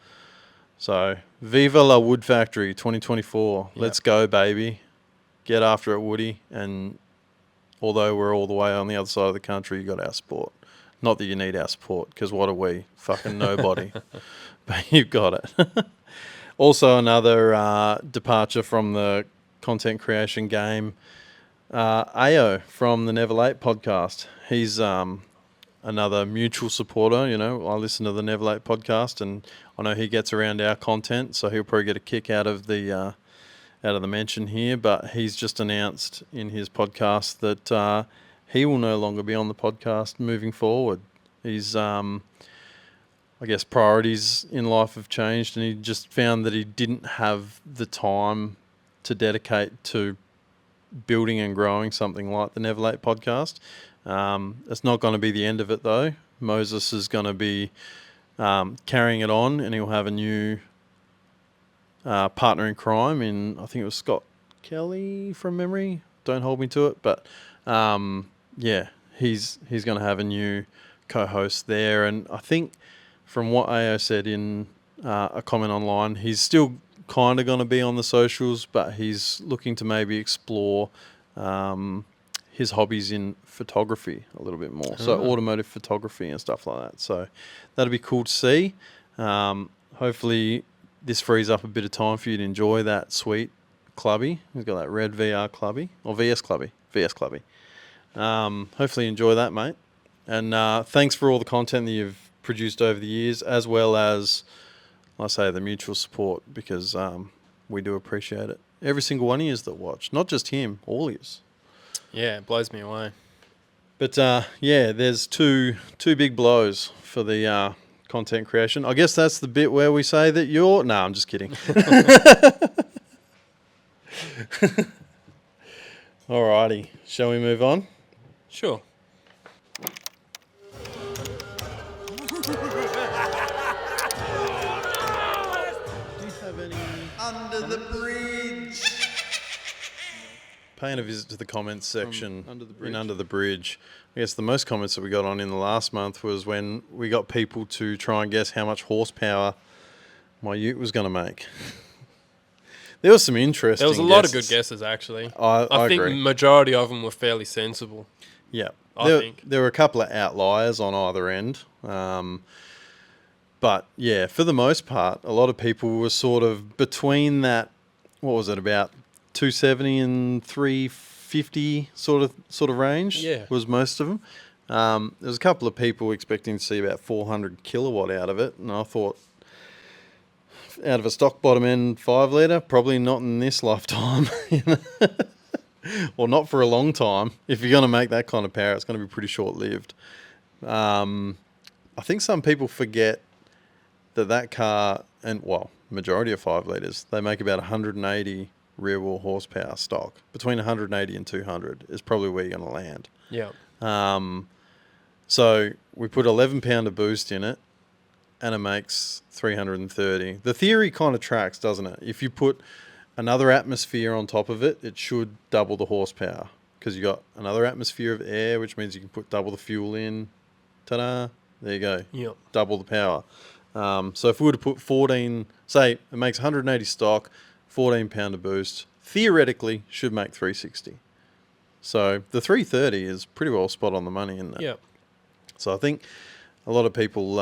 S2: So, Viva La Wood Factory 2024.
S1: Yep.
S2: Let's go, baby. Get after it, Woody. And although we're all the way on the other side of the country, you got our support. Not that you need our support, because what are we? Fucking nobody. But you've got it. Also, another departure from the content creation game. Ao from the Never Late podcast. He's... another mutual supporter. You know, I listen to the Never Late podcast, and I know he gets around our content, so he'll probably get a kick out of the mention here. But he's just announced in his podcast that he will no longer be on the podcast moving forward. He's, I guess, priorities in life have changed, and he just found that he didn't have the time to dedicate to building and growing something like the Never Late podcast. It's not going to be the end of it, though. Moses is going to be carrying it on, and he'll have a new partner in crime in, I think it was Scott Kelly from memory. Don't hold me to it, but he's going to have a new co-host there. And I think from what AO said in a comment online, he's still kind of going to be on the socials, but he's looking to maybe explore his hobbies in photography a little bit more. So automotive photography and stuff like that. So that'll be cool to see. Hopefully this frees up a bit of time for you to enjoy that sweet clubby. He's got that red VR clubby, or VS clubby. Hopefully you enjoy that, mate. And thanks for all the content that you've produced over the years, as well as, I say, the mutual support, because we do appreciate it. Every single one of you that watch, not just him, all of you.
S1: Yeah, it blows me away.
S2: But there's two big blows for the content creation. I guess that's the bit where we say that you're... No, I'm just kidding. Alrighty, shall we move on?
S1: Sure.
S2: Do you have any the bridge. Paying a visit to the comments section in Under the Bridge. I guess the most comments that we got on in the last month was when we got people to try and guess how much horsepower my ute was going to make. There was some interesting
S1: There was a lot of good guesses, actually.
S2: I
S1: think
S2: agree.
S1: majority of them were fairly sensible.
S2: Yeah.
S1: I think.
S2: There were a couple of outliers on either end. But, yeah, for the most part, a lot of people were sort of between that, what was it, about 270 and 350 sort of range.
S1: Yeah.
S2: Was most of them. There was a couple of people expecting to see about 400 kilowatt out of it, and I thought, out of a stock bottom end 5 litre, probably not in this lifetime. Or not for a long time. If you're going to make that kind of power, it's going to be pretty short lived. I think some people forget that car, and majority of 5 litres, they make about 180 rear wheel horsepower stock. Between 180 and 200 is probably where you're going to land.
S1: Yeah.
S2: So we put 11 pounder boost in it, and it makes 330. The theory kind of tracks, doesn't it? If you put another atmosphere on top of it, it should double the horsepower, because you got another atmosphere of air, which means you can put double the fuel in. Ta-da! There you go.
S1: Yep.
S2: Double the power. So if we were to put 14, say it makes 180 stock, 14 pounder boost, theoretically should make 360. So the 330 is pretty well spot on the money in that.
S1: Yep.
S2: So I think a lot of people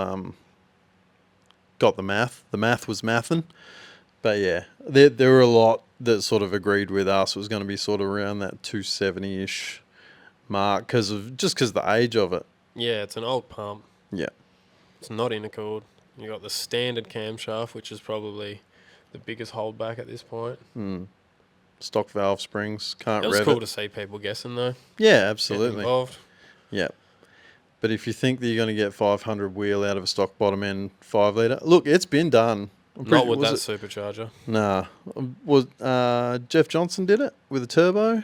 S2: got the math. The math was mathin'. But yeah, there were a lot that sort of agreed with us. It was going to be sort of around that 270-ish mark because of the age of it.
S1: Yeah, it's an old pump.
S2: Yeah.
S1: It's not intercooled. You got the standard camshaft, which is probably the biggest holdback at this point.
S2: Stock valve springs. Can't
S1: It was
S2: rev
S1: cool
S2: it.
S1: to see people guessing though.
S2: Yeah,
S1: Getting
S2: absolutely.
S1: involved.
S2: Yeah. But if you think that you're going to get 500 wheel out of a stock bottom end 5 litre, look, it's been done.
S1: Not with that supercharger.
S2: Nah. Was Jeff Johnson did it with a turbo?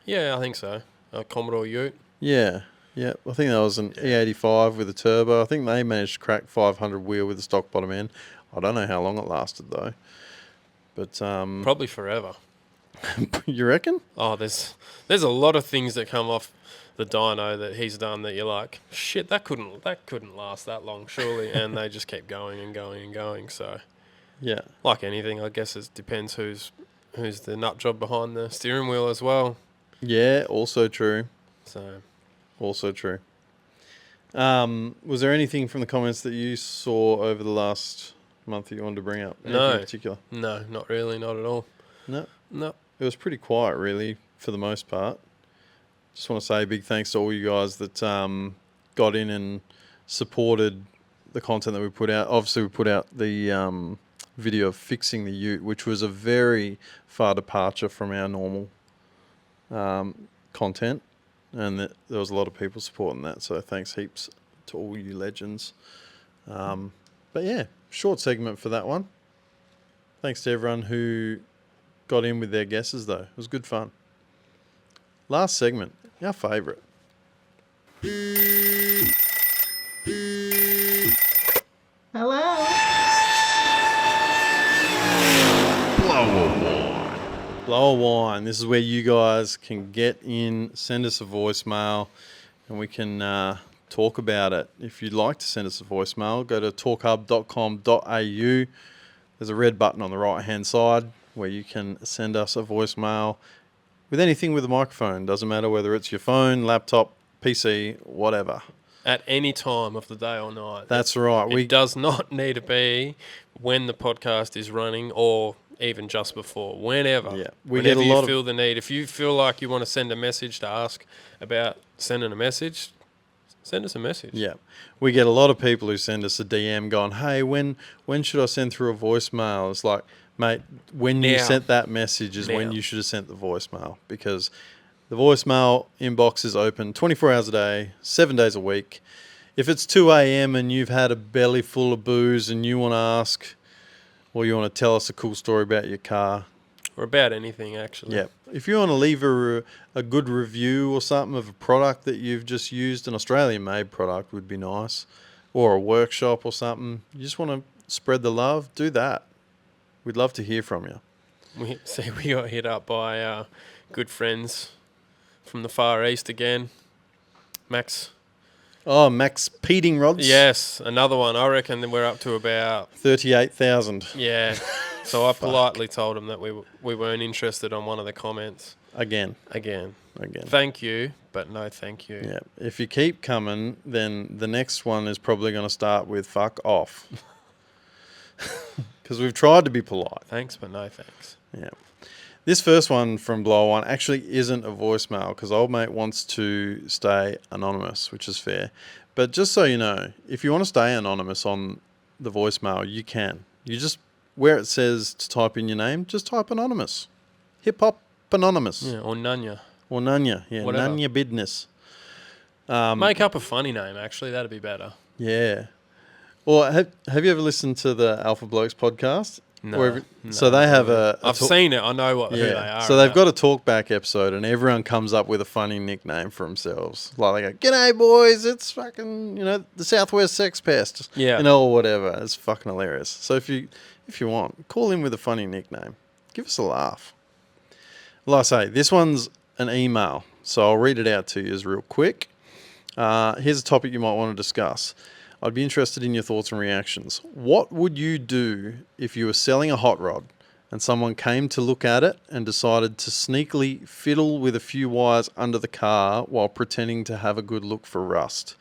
S1: Yeah, I think so. Commodore Ute.
S2: Yeah. Yeah. I think that was an E85 with a turbo. I think they managed to crack 500 wheel with a stock bottom end. I don't know how long it lasted though. But
S1: Probably forever.
S2: you reckon?
S1: Oh, there's a lot of things that come off the dyno that he's done that you're like, shit, that couldn't last that long, surely. And they just keep going and going and going. So,
S2: Yeah.
S1: like anything, I guess it depends who's the nut job behind the steering wheel as well.
S2: Yeah, also true.
S1: So,
S2: Also true. Was there anything from the comments that you saw over the last month that you wanted to bring up? Anything
S1: No.
S2: in particular?
S1: no, not really, not at all.
S2: No.
S1: No.
S2: It was pretty quiet, really, for the most part. Just want to say a big thanks to all you guys that got in and supported the content that we put out. Obviously, we put out the video of fixing the ute, which was a very far departure from our normal content. And there was a lot of people supporting that. So thanks heaps to all you legends. But yeah, short segment for that one. Thanks to everyone who got in with their guesses, though. It was good fun. Last segment, our favourite.
S4: Hello?
S2: Blower wine. This is where you guys can get in, send us a voicemail, and we can talk about it. If you'd like to send us a voicemail, go to torqhub.com.au. There's a red button on the right-hand side where you can send us a voicemail with anything with a microphone. Doesn't matter whether it's your phone, laptop, PC, whatever.
S1: At any time of the day or night.
S2: That's right.
S1: It does not need to be when the podcast is running or even just before. Whenever.
S2: Yeah. We
S1: Whenever
S2: get a lot
S1: you feel the need. If you feel like you want to send a message to ask about sending a message, send us a message.
S2: Yeah. We get a lot of people who send us a DM going, hey, when should I send through a voicemail? It's like, mate, when you
S1: Now.
S2: sent that message is when
S1: Now.
S2: you should have sent the voicemail, because the voicemail inbox is open 24 hours a day, 7 days a week. If it's 2 a.m. and you've had a belly full of booze and you want to ask, or you want to tell us a cool story about your car,
S1: Or about anything, actually.
S2: yeah. If you want to leave a good review or something of a product that you've just used, an Australian-made product would be nice, or a workshop or something. You just want to spread the love, do that. We'd love to hear from you.
S1: We got hit up by good friends from the Far East again. Max.
S2: Oh, Max Peating Rods.
S1: Yes, another one. I reckon that we're up to about
S2: 38,000.
S1: Yeah. So I politely told him that we weren't interested on one of the comments.
S2: Again.
S1: Thank you, but no thank you.
S2: Yeah. If you keep coming, then the next one is probably going to start with fuck off. Because we've tried to be polite.
S1: Thanks, but no thanks.
S2: Yeah. This first one from Blower One actually isn't a voicemail because old mate wants to stay anonymous, which is fair. But just so you know, if you want to stay anonymous on the voicemail, you can. You just, where it says to type in your name, just type anonymous. Hip Hop Anonymous.
S1: Yeah, or Nunya.
S2: Or Nunya. Yeah,
S1: Whatever.
S2: Nunya Business.
S1: Make up a funny name, actually. That'd be better.
S2: Yeah. Or have you ever listened to the Alpha Blokes podcast?
S1: No.
S2: So they have
S1: I've seen it. I know who they are.
S2: So they've got a talkback episode and everyone comes up with a funny nickname for themselves. Like they go, "G'day boys, it's fucking, the Southwest Sex Pest."
S1: Yeah.
S2: Or whatever. It's fucking hilarious. So if you want, call in with a funny nickname. Give us a laugh. Like I say, this one's an email. So I'll read it out to you real quick. Here's a topic you might want to discuss. I'd be interested in your thoughts and reactions. What would you do if you were selling a hot rod and someone came to look at it and decided to sneakily fiddle with a few wires under the car while pretending to have a good look for rust?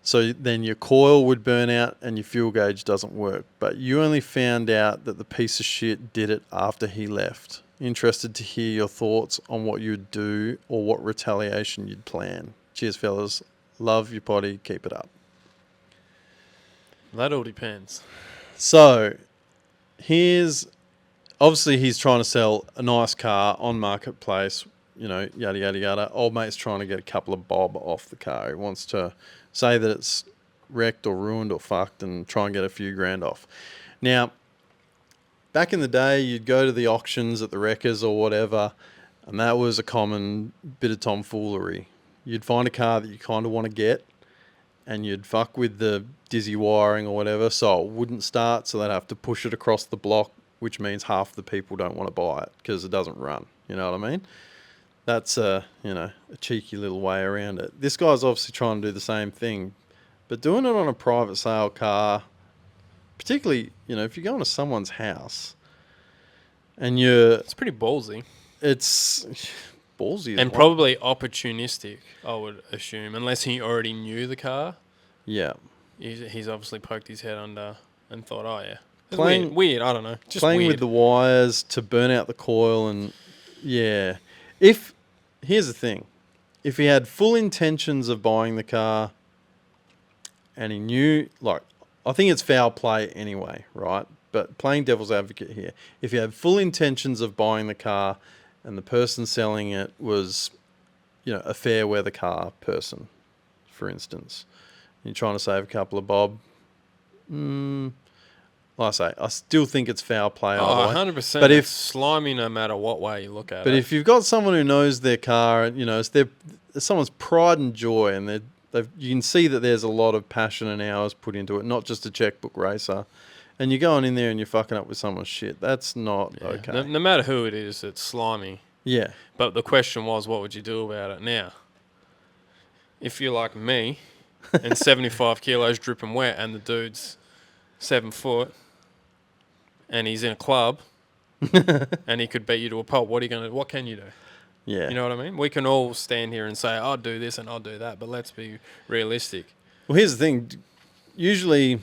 S2: So then your coil would burn out and your fuel gauge doesn't work, but you only found out that the piece of shit did it after he left. Interested to hear your thoughts on what you'd do or what retaliation you'd plan. Cheers, fellas. Love your potty. Keep it up.
S1: That all depends.
S2: So, obviously he's trying to sell a nice car on marketplace, yada, yada, yada. Old mate's trying to get a couple of bob off the car. He wants to say that it's wrecked or ruined or fucked and try and get a few grand off. Now, back in the day, you'd go to the auctions at the wreckers or whatever, and that was a common bit of tomfoolery. You'd find a car that you kind of want to get, and you'd fuck with the dizzy wiring or whatever, so it wouldn't start, so they'd have to push it across the block, which means half the people don't want to buy it because it doesn't run. You know what I mean? That's a cheeky little way around it. This guy's obviously trying to do the same thing, but doing it on a private sale car, particularly, if you're going to someone's house and
S1: It's pretty ballsy.
S2: It's ballsy.
S1: And probably opportunistic, I would assume, unless he already knew the car.
S2: Yeah.
S1: He's obviously poked his head under and thought, oh, yeah. It's
S2: Playing-
S1: weird, I don't know. Just
S2: Playing
S1: weird.
S2: with the wires to burn out the coil and, yeah. Here's the thing. If he had full intentions of buying the car and he knew, I think it's foul play anyway, right? But playing devil's advocate here. If he had full intentions of buying the car and the person selling it was, a fair weather car person, for instance, you're trying to save a couple of bob, like I say, I still think it's foul play.
S1: Oh,
S2: either way.
S1: 100%.
S2: But
S1: It's slimy no matter what way you look at it.
S2: But if you've got someone who knows their car, it's someone's pride and joy, and you can see that there's a lot of passion and hours put into it, not just a checkbook racer. And you're going in there and you're fucking up with someone's shit. That's not okay.
S1: No matter who it is, it's slimy.
S2: Yeah.
S1: But the question was, what would you do about it now? If you're like me and 75 kilos dripping wet and the dude's 7 foot and he's in a club and he could beat you to a pulp, what can you do?
S2: Yeah.
S1: You know what I mean? We can all stand here and say, I'll do this and I'll do that, but let's be realistic.
S2: Well, here's the thing. Usually,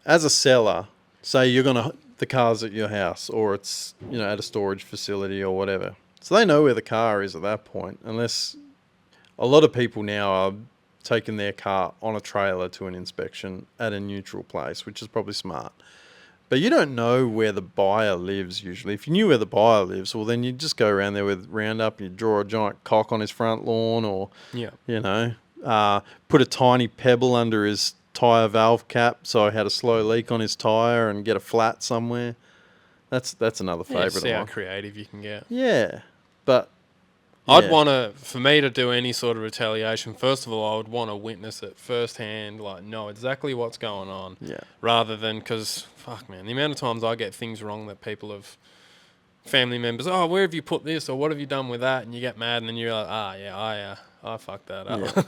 S2: as a seller, say the car's at your house or it's, at a storage facility or whatever. So they know where the car is at that point, unless a lot of people now are taking their car on a trailer to an inspection at a neutral place, which is probably smart. But you don't know where the buyer lives usually. If you knew where the buyer lives, well, then you'd just go around there with Roundup and you'd draw a giant cock on his front lawn or, put a tiny pebble under his tyre valve cap so he had a slow leak on his tyre and get a flat somewhere. That's another favourite
S1: See
S2: of
S1: how
S2: mine.
S1: creative you can get.
S2: Yeah, but
S1: I'd
S2: Yeah.
S1: want to, for me to do any sort of retaliation, first of all, I would want to witness it firsthand, like know exactly what's going on,
S2: Yeah.
S1: rather than, because, fuck, man, the amount of times I get things wrong that people have, family members, oh, where have you put this, or what have you done with that, and you get mad, and then you're like, I fucked that up.
S2: Yeah.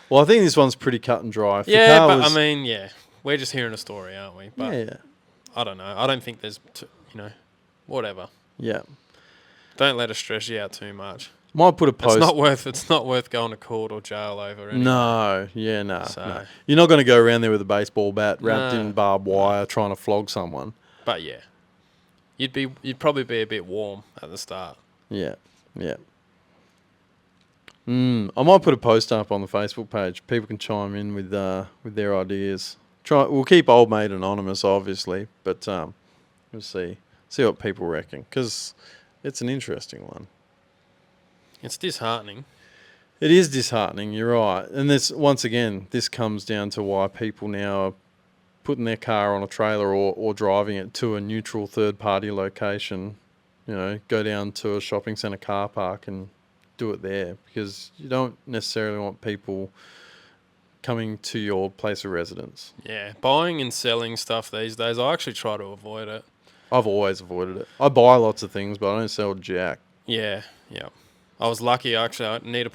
S2: Well, I think this one's pretty cut and dry. If the
S1: Yeah,
S2: car
S1: but
S2: was,
S1: I mean, yeah, we're just hearing a story, aren't we? But
S2: yeah.
S1: I don't know. I don't think there's, whatever.
S2: Yeah.
S1: Don't let it stress you out too much.
S2: Might put a post.
S1: It's not worth going to court or jail over. Anyway.
S2: No, yeah, no,
S1: So-
S2: no. You're not going to go around there with a baseball bat wrapped
S1: No.
S2: in barbed wire trying to flog someone.
S1: But yeah, you'd probably be a bit warm at the start.
S2: Yeah, yeah. I might put a post up on the Facebook page. People can chime in with their ideas. We'll keep old mate anonymous, obviously, but we'll see what people reckon, because it's an interesting one.
S1: It's disheartening.
S2: It is disheartening. You're right, and this comes down to why people now are putting their car on a trailer or driving it to a neutral third-party location. Go down to a shopping centre car park and do it there, because you don't necessarily want people coming to your place of residence.
S1: Yeah, buying and selling stuff these days, I actually try to avoid it.
S2: I've always avoided it. I buy lots of things, but I don't sell jack.
S1: Yeah. I was lucky, actually. I'm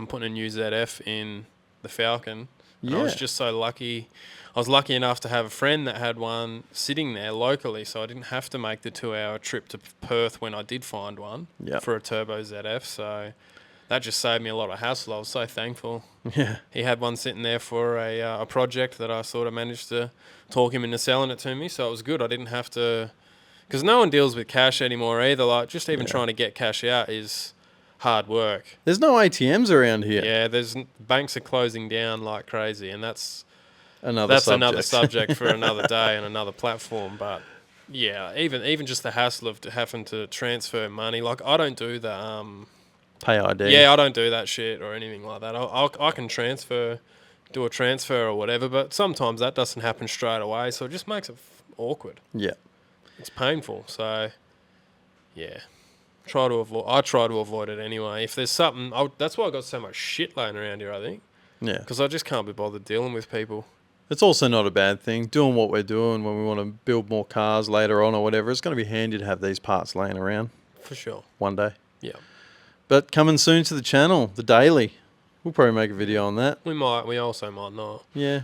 S1: putting a new ZF in the Falcon. And I was
S2: Yeah.
S1: just so lucky. I was lucky enough to have a friend that had one sitting there locally, so I didn't have to make the 2-hour trip to Perth when I did find one for a turbo ZF. So that just saved me a lot of hassle. I was so thankful.
S2: Yeah.
S1: He had one sitting there for a project that I sort of managed to talk him into selling it to me, so it was good. I didn't have to, because no one deals with cash anymore either. Like, just even trying to get cash out is hard work.
S2: There's no ATMs around here.
S1: Yeah, banks are closing down like crazy, and that's
S2: Another
S1: subject for another day and another platform. But yeah, even just the hassle of having to transfer money, like I don't do the
S2: Pay ID.
S1: yeah, I don't do that shit or anything like that. I can do a transfer or whatever, but sometimes that doesn't happen straight away, so it just makes it awkward.
S2: Yeah.
S1: It's painful. So yeah, I try to avoid it anyway. If there's something, that's why I got so much shit laying around here, I think,
S2: Yeah.
S1: because I just can't be bothered dealing with people.
S2: It's also not a bad thing. Doing what we're doing when we want to build more cars later on or whatever, it's going to be handy to have these parts laying around
S1: For sure.
S2: one day.
S1: Yeah.
S2: But coming soon to the channel, the daily. We'll probably make a video on that.
S1: We also might not.
S2: Yeah.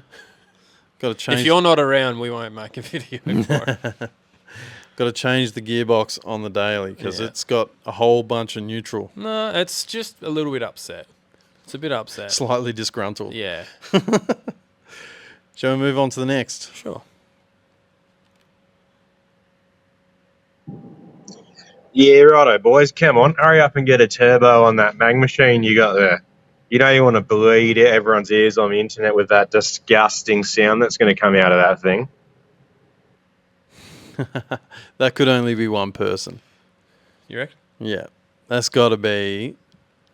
S2: Got to change.
S1: If you're not around, we won't make a video for it.
S2: Got to change the gearbox on the daily because
S1: Yeah.
S2: it's got a whole bunch of neutral.
S1: No, it's just a little bit upset. It's a bit upset.
S2: Slightly disgruntled.
S1: Yeah.
S2: Shall we move on to the next?
S1: Sure.
S5: Yeah, righto, boys. Come on, hurry up and get a turbo on that mag machine you got there. You know you want to bleed everyone's ears on the internet with that disgusting sound that's going to come out of that thing.
S2: That could only be one person.
S1: You reckon?
S2: Yeah. That's got to be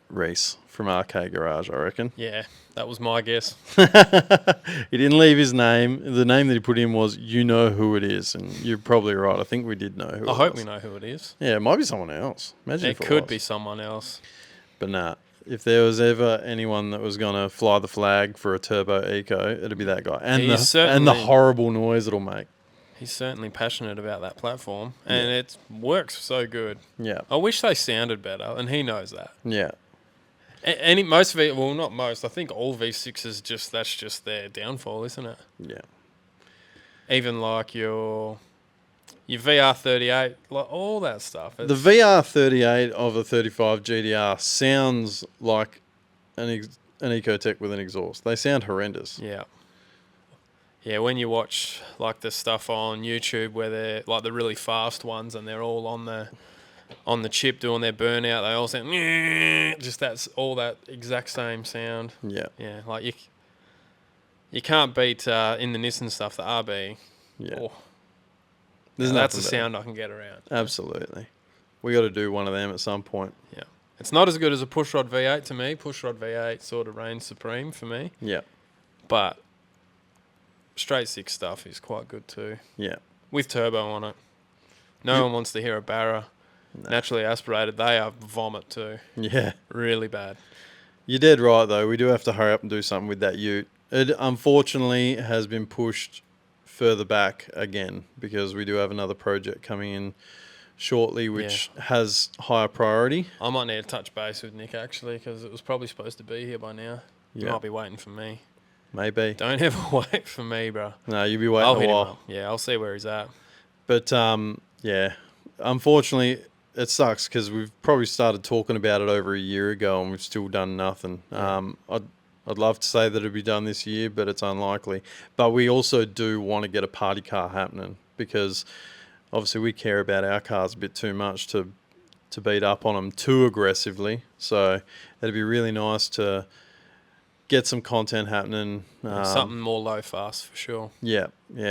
S2: Reese from Arcade Garage, I reckon.
S1: Yeah, that was my guess.
S2: He didn't leave his name. The name that he put in was "You Know Who It Is," and you're probably right. I think we did know who.
S1: I
S2: it
S1: hope
S2: was.
S1: we know who it is.
S2: Yeah, it might be someone else. Imagine
S1: It
S2: if it
S1: could
S2: was.
S1: be someone else.
S2: But nah, if there was ever anyone that was gonna fly the flag for a turbo eco, it'd be that guy. And
S1: He's
S2: the
S1: certainly-
S2: horrible noise it'll make.
S1: He's certainly passionate about that platform, and it works so good.
S2: Yeah,
S1: I wish they sounded better, and he knows that.
S2: yeah,
S1: Not most. I think all V6s that's just their downfall, isn't it?
S2: yeah.
S1: Even like your VR38, like all that stuff.
S2: The VR38 of a 35 GDR sounds like an Ecotec with an exhaust. They sound horrendous.
S1: Yeah. Yeah, when you watch like the stuff on YouTube where they're like the really fast ones and they're all on the chip doing their burnout, they all sound just that's all that exact same sound.
S2: Yeah,
S1: Yeah, like you can't beat in the Nissan stuff the RB.
S2: yeah.
S1: Oh,
S2: There's
S1: that's a
S2: nothing better.
S1: sound I can get around.
S2: Absolutely. We got to do one of them at some point.
S1: Yeah, it's not as good as a pushrod V8 to me. Pushrod V8 sort of reigns supreme for me,
S2: Yeah,
S1: but straight six stuff is quite good too.
S2: yeah,
S1: With turbo on it. No one wants to hear a Barra naturally aspirated, they are vomit too.
S2: Yeah.
S1: Really bad.
S2: You're dead right, though. We do have to hurry up and do something with that ute. It unfortunately has been pushed further back again because we do have another project coming in shortly, which has higher priority.
S1: I might need to touch base with Nick, actually, because it was probably supposed to be here by now. You might be waiting for me.
S2: Maybe.
S1: Don't ever wait for me, bro.
S2: No, you'll be waiting
S1: I'll
S2: a
S1: hit him
S2: while.
S1: up. Yeah, I'll see where he's at.
S2: But, yeah, unfortunately, it sucks because we've probably started talking about it over a year ago and we've still done nothing. I'd love to say that it'd be done this year, but it's unlikely. But we also do want to get a party car happening because obviously we care about our cars a bit too much to beat up on them too aggressively. So it'd be really nice to get some content happening.
S1: Something more low fast for sure.
S2: Yeah.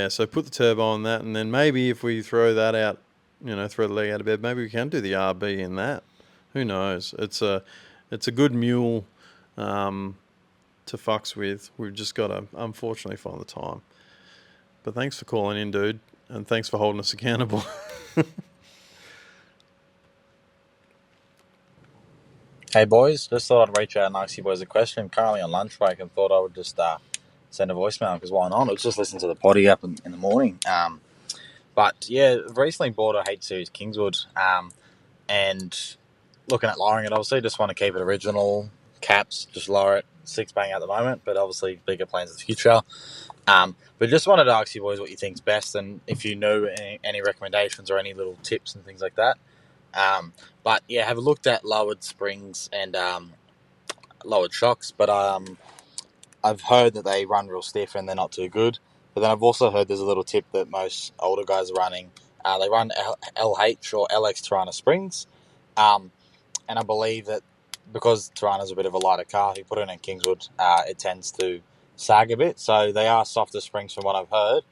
S2: So put the turbo on that, and then maybe if we throw that out, throw the leg out of bed, maybe we can do the RB in that. Who knows? It's a good mule to fucks with. We've just got to, unfortunately, find the time. But thanks for calling in, dude, and thanks for holding us accountable.
S6: Hey boys, just thought I'd reach out and ask you boys a question. Currently on lunch break and thought I would just send a voicemail because why not? I was just listening to the potty up in the morning. But yeah, recently bought a H Series Kingswood and looking at lowering it. Obviously, just want to keep it original caps, just lower it 6-bang at the moment, but obviously bigger plans in the future. But just wanted to ask you boys what you think's best and if you know any recommendations or any little tips and things like that. But yeah, have looked at lowered springs and lowered shocks, but I've heard that they run real stiff and they're not too good. But then I've also heard there's a little tip that most older guys are running. They run LH or LX Tirana springs, and I believe that because Tirana's a bit of a lighter car, if you put it in Kingswood, it tends to sag a bit. So they are softer springs from what I've heard,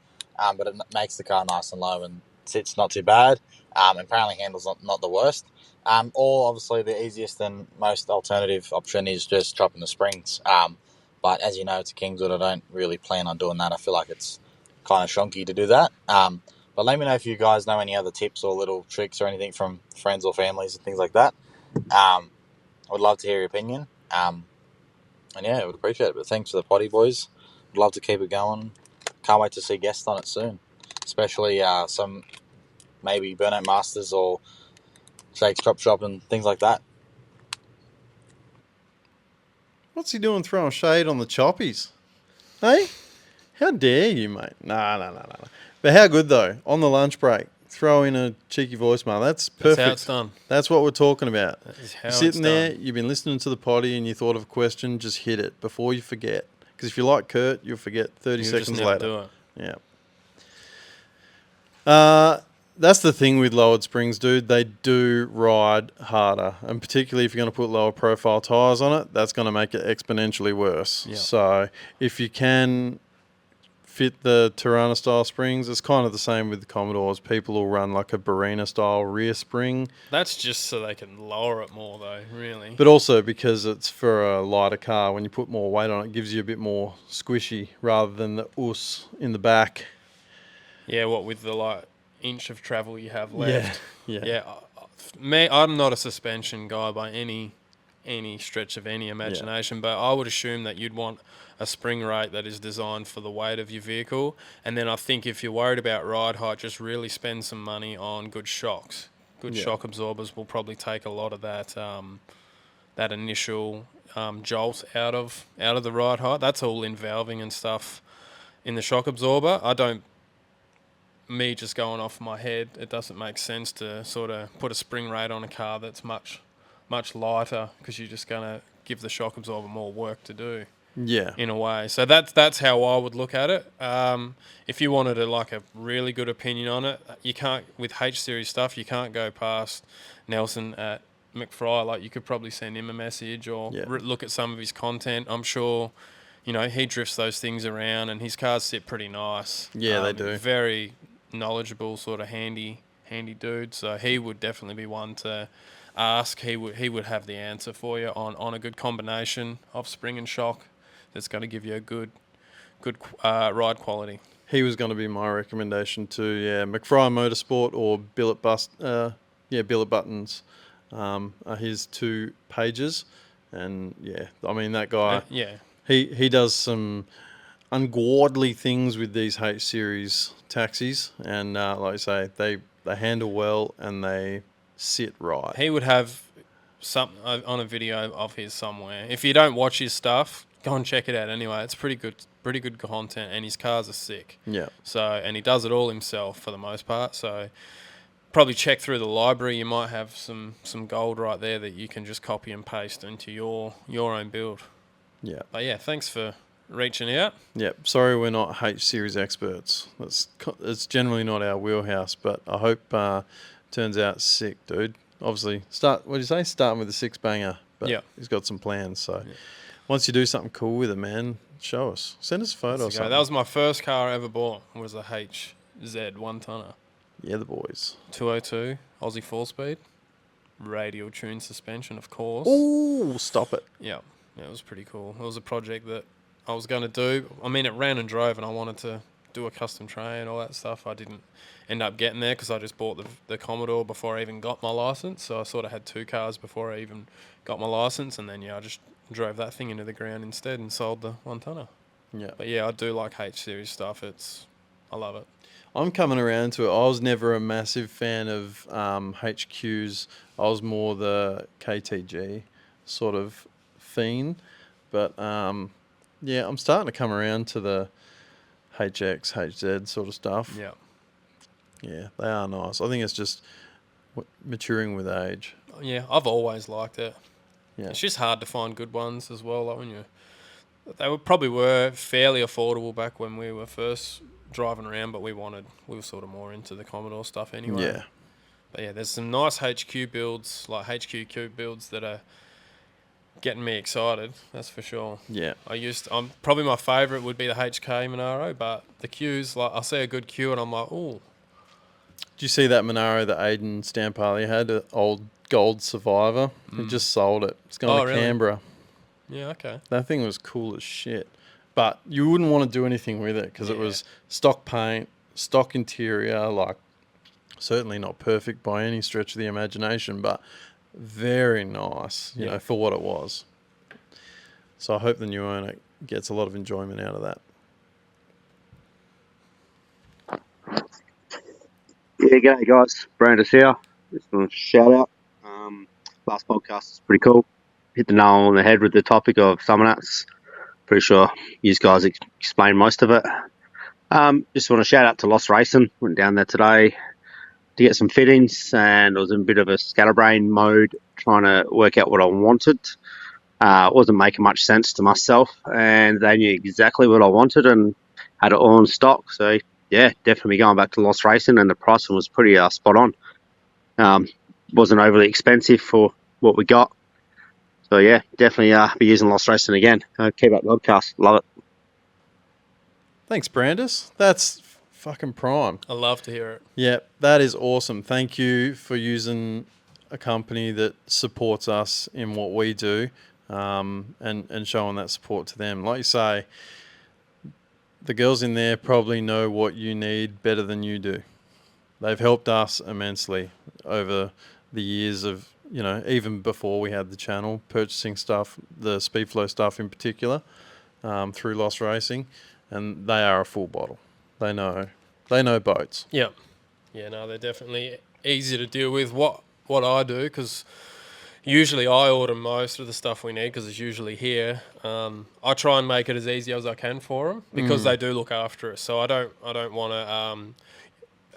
S6: but it makes the car nice and low and sits not too bad. Apparently handles not the worst. Or obviously the easiest and most alternative option is just chopping the springs. But as you know, it's a Kingswood. I don't really plan on doing that. I feel like it's kind of shonky to do that. But let me know if you guys know any other tips or little tricks or anything from friends or families and things like that. I would love to hear your opinion. And yeah, I would appreciate it. But thanks for the potty, boys. Would love to keep it going. Can't wait to see guests on it soon. Especially some maybe Burnout Masters or Shake's Chop Shop and things like that.
S2: What's he doing throwing shade on the choppies? Hey? How dare you, mate? No. But how good, though? On the lunch break, throw in a cheeky voicemail. That's perfect.
S1: That's how it's done.
S2: That's what we're talking about.
S1: That is how
S2: You're sitting
S1: it's
S2: there,
S1: done.
S2: you've been listening to the potty and you thought of a question, just hit it before you forget. Because if you're like Kurt, you'll forget 30
S1: You'll
S2: seconds
S1: just never
S2: later.
S1: do it.
S2: Yeah. That's the thing with lowered springs, dude. They do ride harder. And particularly if you're going to put lower profile tyres on it, that's going to make it exponentially worse.
S1: Yeah.
S2: So if you can fit the Tirana style springs, it's kind of the same with the Commodores. People will run like a Barina style rear spring.
S1: That's just so they can lower it more, though, really.
S2: But also because it's for a lighter car, when you put more weight on it, it gives you a bit more squishy rather than the us in the back.
S1: Yeah, what with the inch of travel you have left.
S2: Yeah.
S1: I'm not a suspension guy by any stretch of any imagination, but I would assume that you'd want a spring rate that is designed for the weight of your vehicle. And then I think if you're worried about ride height, just really spend some money on good shocks. Good shock absorbers will probably take a lot of that that initial jolt out of the ride height. That's all in valving and stuff in the shock absorber. Me just going off my head, it doesn't make sense to sort of put a spring rate on a car that's much lighter because you're just going to give the shock absorber more work to do.
S2: Yeah.
S1: In a way. So that's how I would look at it. If you wanted a really good opinion on it, you can't, with H-Series stuff, you can't go past Nelson at McFry. You could probably send him a message or look at some of his content. I'm sure, he drifts those things around and his cars sit pretty nice.
S2: Yeah, they do.
S1: Very knowledgeable, sort of handy dude. So he would definitely be one to ask. He would have the answer for you on a good combination of spring and shock that's going to give you a good ride quality.
S2: He was going to be my recommendation too. Yeah, McFry Motorsport or Billet Bus. billet buttons are his 2 pages. And, yeah, I mean, that guy,
S1: Yeah.
S2: he does some ungodly things with these H-Series taxis. And, like I say, they handle well and they sit right.
S1: He would have something on a video of his somewhere. If you don't watch his stuff, go and check it out anyway. It's pretty good content, and his cars are sick.
S2: Yeah.
S1: So, and he does it all himself for the most part. So, probably check through the library. You might have some gold right there that you can just copy and paste into your own build.
S2: Yeah.
S1: But yeah, thanks for reaching out.
S2: Yep. Sorry, we're not H-Series experts. It's generally not our wheelhouse, but I hope turns out sick, dude. Obviously, what did you say? Starting with a 6-banger, but
S1: Yeah.
S2: he's got some plans. So once you do something cool with it, man, show us. Send us a photo or something.
S1: That was my first car I ever bought. Was a HZ 1-tonner.
S2: Yeah, the boys.
S1: 202 Aussie 4-speed, radial tune suspension, of course.
S2: Ooh, stop it.
S1: Yeah, it was pretty cool. It was a project that I was going to do. I mean, it ran and drove, and I wanted to do a custom tray and all that stuff. I didn't end up getting there because I just bought the Commodore before I even got my license. So I sort of had 2 cars before I even got my license, and then I just drove that thing into the ground instead and sold the 1-tonner.
S2: Yeah.
S1: But yeah, I do like H-Series stuff. I love it.
S2: I'm coming around to it. I was never a massive fan of HQs. I was more the KTG sort of fiend. But yeah, I'm starting to come around to the HX, HZ sort of stuff.
S1: Yeah.
S2: Yeah, they are nice. I think it's just maturing with age.
S1: Yeah, I've always liked it.
S2: Yeah.
S1: It's just hard to find good ones as well. Like they probably were fairly affordable back when we were first driving around, but we were sort of more into the Commodore stuff anyway.
S2: Yeah.
S1: But yeah, there's some nice HQ builds, like HQQ builds that are getting me excited. That's for sure.
S2: Yeah.
S1: Probably my favourite would be the HK Monaro, but the Qs, like I see a good Q and I'm like, ooh.
S2: Did you see that Monaro that Aiden Stampali had, an old gold Survivor? He just sold it. It's going to
S1: really?
S2: Canberra.
S1: Yeah, okay.
S2: That thing was cool as shit. But you wouldn't want to do anything with it because it was stock paint, stock interior, like certainly not perfect by any stretch of the imagination, but very nice, you know, for what it was. So I hope the new owner gets a lot of enjoyment out of that.
S7: Yeah, g'day guys. Brandis here. Just want to shout out. Last podcast is pretty cool. Hit the nail on the head with the topic of Summonats. Pretty sure you guys explained most of it. Just want to shout out to Lost Racing. Went down there today to get some fittings, and I was in a bit of a scatterbrain mode trying to work out what I wanted. It wasn't making much sense to myself, and they knew exactly what I wanted and had it all in stock. So yeah, definitely going back to Lost Racing, and the pricing was pretty spot on. Wasn't overly expensive for what we got. So yeah, definitely be using Lost Racing again. Keep up the podcast. Love it.
S2: Thanks, Brandis. That's fucking prime.
S1: I love to hear it.
S2: Yeah, that is awesome. Thank you for using a company that supports us in what we do, and showing that support to them. Like you say, the girls in there probably know what you need better than you do. They've helped us immensely over the years of, you know, even before we had the channel, purchasing stuff, the Speedflow stuff in particular, through Lost Racing, and they are a full bottle. They know boats.
S1: Yeah. Yeah, no, they're definitely easy to deal with. What I do, because usually I order most of the stuff we need because it's usually here. I try and make it as easy as I can for them because they do look after us. So I don't want to.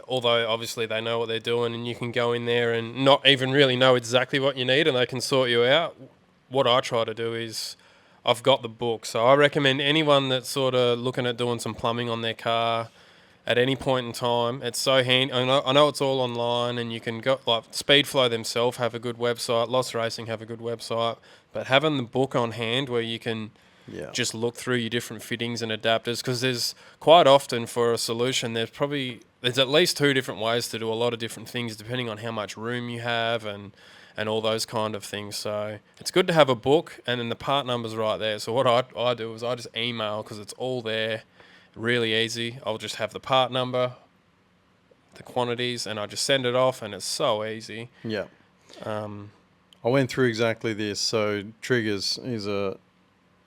S1: Although obviously they know what they're doing, and you can go in there and not even really know exactly what you need, and they can sort you out. What I try to do is, I've got the book, so I recommend anyone that's sort of looking at doing some plumbing on their car at any point in time. It's so handy. I know it's all online, and you can go, like Speedflow themselves have a good website, Lost Racing have a good website, but having the book on hand where you can just look through your different fittings and adapters, because there's quite often for a solution, there's at least 2 different ways to do a lot of different things depending on how much room you have and all those kind of things. So it's good to have a book, and then the part number's right there. So what I do is I just email, because it's all there, really easy. I'll just have the part number, the quantities, and I just send it off, and it's so easy.
S2: Yeah.
S1: Um,
S2: I went through exactly this. So Triggers is a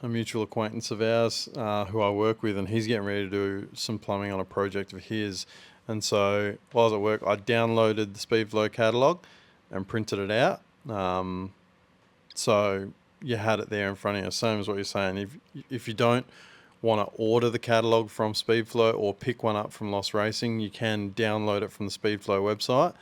S2: mutual acquaintance of ours who I work with, and he's getting ready to do some plumbing on a project of his. And so while I was at work, I downloaded the Speedflow catalog and printed it out. So you had it there in front of you. Same as what you're saying. If you don't want to order the catalog from Speedflow or pick one up from Lost Racing, you can download it from the Speedflow website.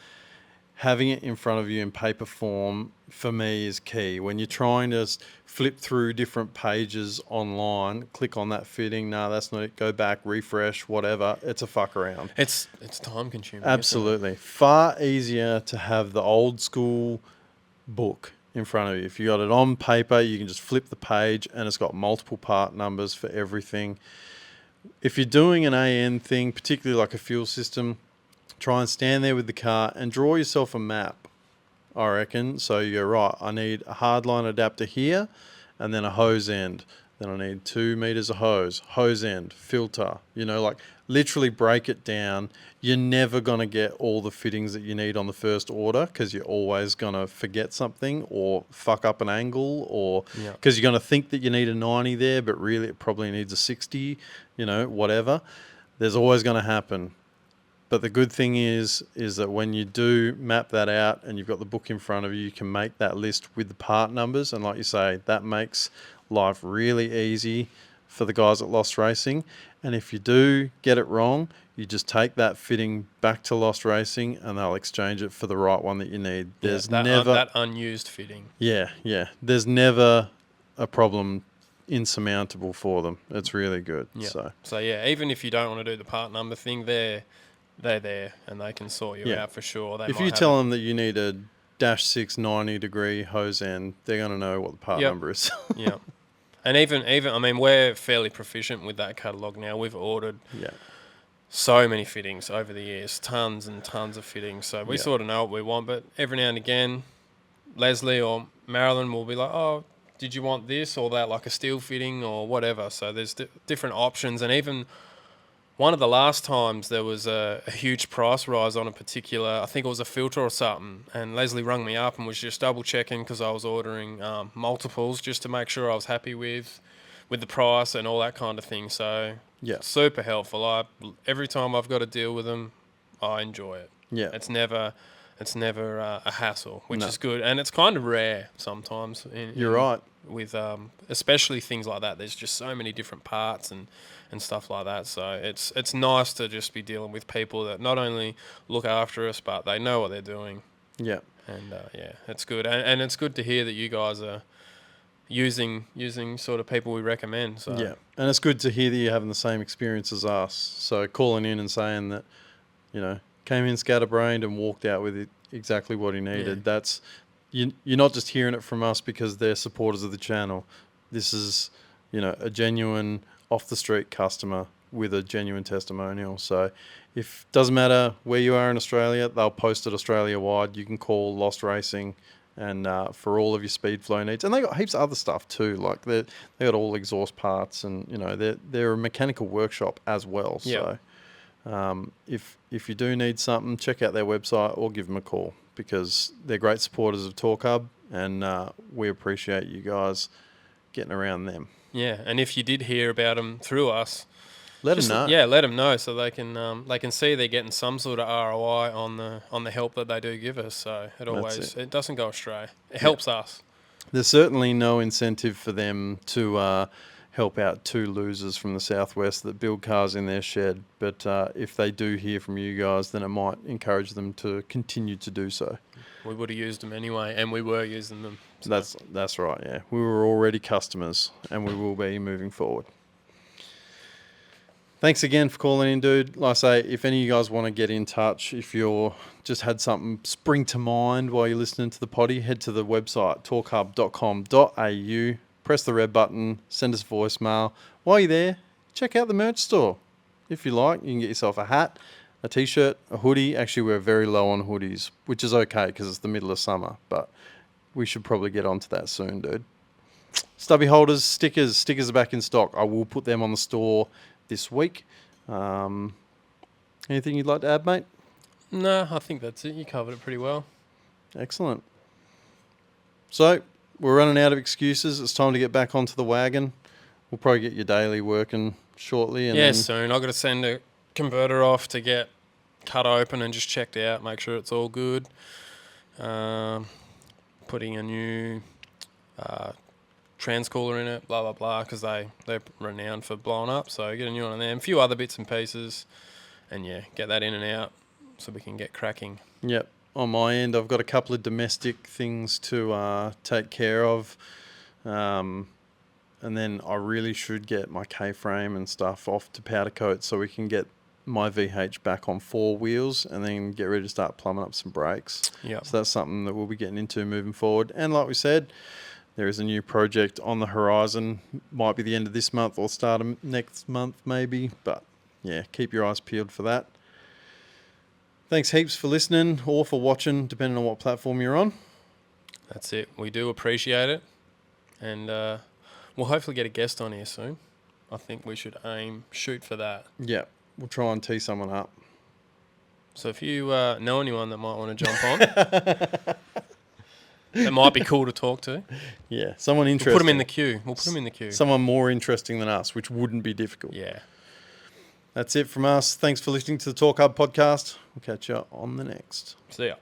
S2: Having it in front of you in paper form, for me, is key. When you're trying to flip through different pages online, click on that fitting, no, that's not it, go back, refresh, whatever, it's a fuck around.
S1: it's time consuming.
S2: Absolutely. Far easier to have the old school book in front of you. If you got it on paper, you can just flip the page and it's got multiple part numbers for everything. If you're doing an AN thing, particularly like a fuel system, try and stand there with the car and draw yourself a map, I reckon. So you go, right, I need a hardline adapter here and then a hose end. Then I need 2 meters of hose end, filter, like literally break it down. You're never going to get all the fittings that you need on the first order because you're always going to forget something or fuck up an angle, or because you're going to think that you need a 90 there, but really it probably needs a 60, whatever. There's always going to happen. But the good thing is that when you do map that out and you've got the book in front of you, you can make that list with the part numbers. And like you say, that makes life really easy for the guys at Lost Racing. And if you do get it wrong, you just take that fitting back to Lost Racing and they'll exchange it for the right one that you need. There's never
S1: that unused fitting.
S2: Yeah. There's never a problem insurmountable for them. It's really good.
S1: Yeah. So yeah, even if you don't want to do the part number thing, they're there and they can sort you out for sure.
S2: If you tell them that you need a -6 90-degree hose end, they're going to know what the part number is.
S1: Yeah. And even I mean, we're fairly proficient with that catalogue now. We've ordered so many fittings over the years, tons and tons of fittings. So we sort of know what we want. But every now and again, Leslie or Marilyn will be like, oh, did you want this or that, like a steel fitting or whatever? So there's different options. And even one of the last times there was a huge price rise on a particular, I think it was a filter or something, and Leslie rung me up and was just double checking because I was ordering multiples just to make sure I was happy with the price and all that kind of thing. So super helpful. Every time I've got to deal with them, I enjoy it. Yeah, it's never a hassle, which is good, and it's kind of rare sometimes.
S2: You're right.
S1: With especially things like that, there's just so many different parts and stuff like that. So it's nice to just be dealing with people that not only look after us, but they know what they're doing.
S2: Yeah.
S1: And it's good, and it's good to hear that you guys are using sort of people we recommend. So
S2: yeah, and it's good to hear that you're having the same experience as us. So calling in and saying that, came in scatterbrained and walked out with exactly what he needed. That's you're not just hearing it from us because they're supporters of the channel. This is, a genuine off the street customer with a genuine testimonial. So if doesn't matter where you are in Australia, they'll post it Australia wide. You can call Lost Racing and for all of your speed flow needs. And they got heaps of other stuff too. Like they got all exhaust parts and they're a mechanical workshop as well. So if you do need something, check out their website or give them a call because they're great supporters of Torq Hub and we appreciate you guys getting around them.
S1: Yeah, and if you did hear about them through us,
S2: let them know.
S1: Yeah, let them know so they can see they're getting some sort of ROI on the help that they do give us. So it doesn't go astray. It helps us.
S2: There's certainly no incentive for them to help out 2 losers from the southwest that build cars in their shed. But if they do hear from you guys, then it might encourage them to continue to do so.
S1: We would have used them anyway, and we were using them. So.
S2: That's right, yeah. We were already customers, and we will be moving forward. Thanks again for calling in, dude. Like I say, if any of you guys want to get in touch, if you're just had something spring to mind while you're listening to the potty, head to the website, torqhub.com.au. Press the red button, send us a voicemail. While you're there, check out the merch store. If you like, you can get yourself a hat, a t-shirt, a hoodie. Actually, we're very low on hoodies, which is okay because it's the middle of summer, but we should probably get onto that soon, dude. Stubby holders, stickers are back in stock. I will put them on the store this week. Anything you'd like to add, mate?
S1: No, I think that's it. You covered it pretty well.
S2: Excellent. So, we're running out of excuses. It's time to get back onto the wagon. We'll probably get your daily working shortly. And
S1: Yeah,
S2: then,
S1: soon. I've got to send a converter off to get cut open and just checked out, make sure it's all good. Putting a new transcooler in it, blah, blah, blah, because they're renowned for blowing up. So get a new one on there. And a few other bits and pieces. And, yeah, get that in and out so we can get cracking.
S2: Yep. On my end, I've got a couple of domestic things to take care of. And then I really should get my K-frame and stuff off to powder coat so we can get my VH back on 4 wheels and then get ready to start plumbing up some brakes.
S1: Yep.
S2: So that's something that we'll be getting into moving forward. And like we said, there is a new project on the horizon. Might be the end of this month or start of next month maybe. But yeah, keep your eyes peeled for that. Thanks heaps for listening or for watching, depending on what platform you're on.
S1: That's it. We do appreciate it. And we'll hopefully get a guest on here soon. I think we should shoot for that.
S2: Yeah, we'll try and tee someone up.
S1: So if you know anyone that might want to jump on, that might be cool to talk to,
S2: Yeah, someone interesting.
S1: we'll put them in the queue. We'll put them in the queue.
S2: Someone more interesting than us, which wouldn't be difficult.
S1: Yeah.
S2: That's it from us. Thanks for listening to the Torq Hub podcast. We'll catch you on the next.
S1: See ya.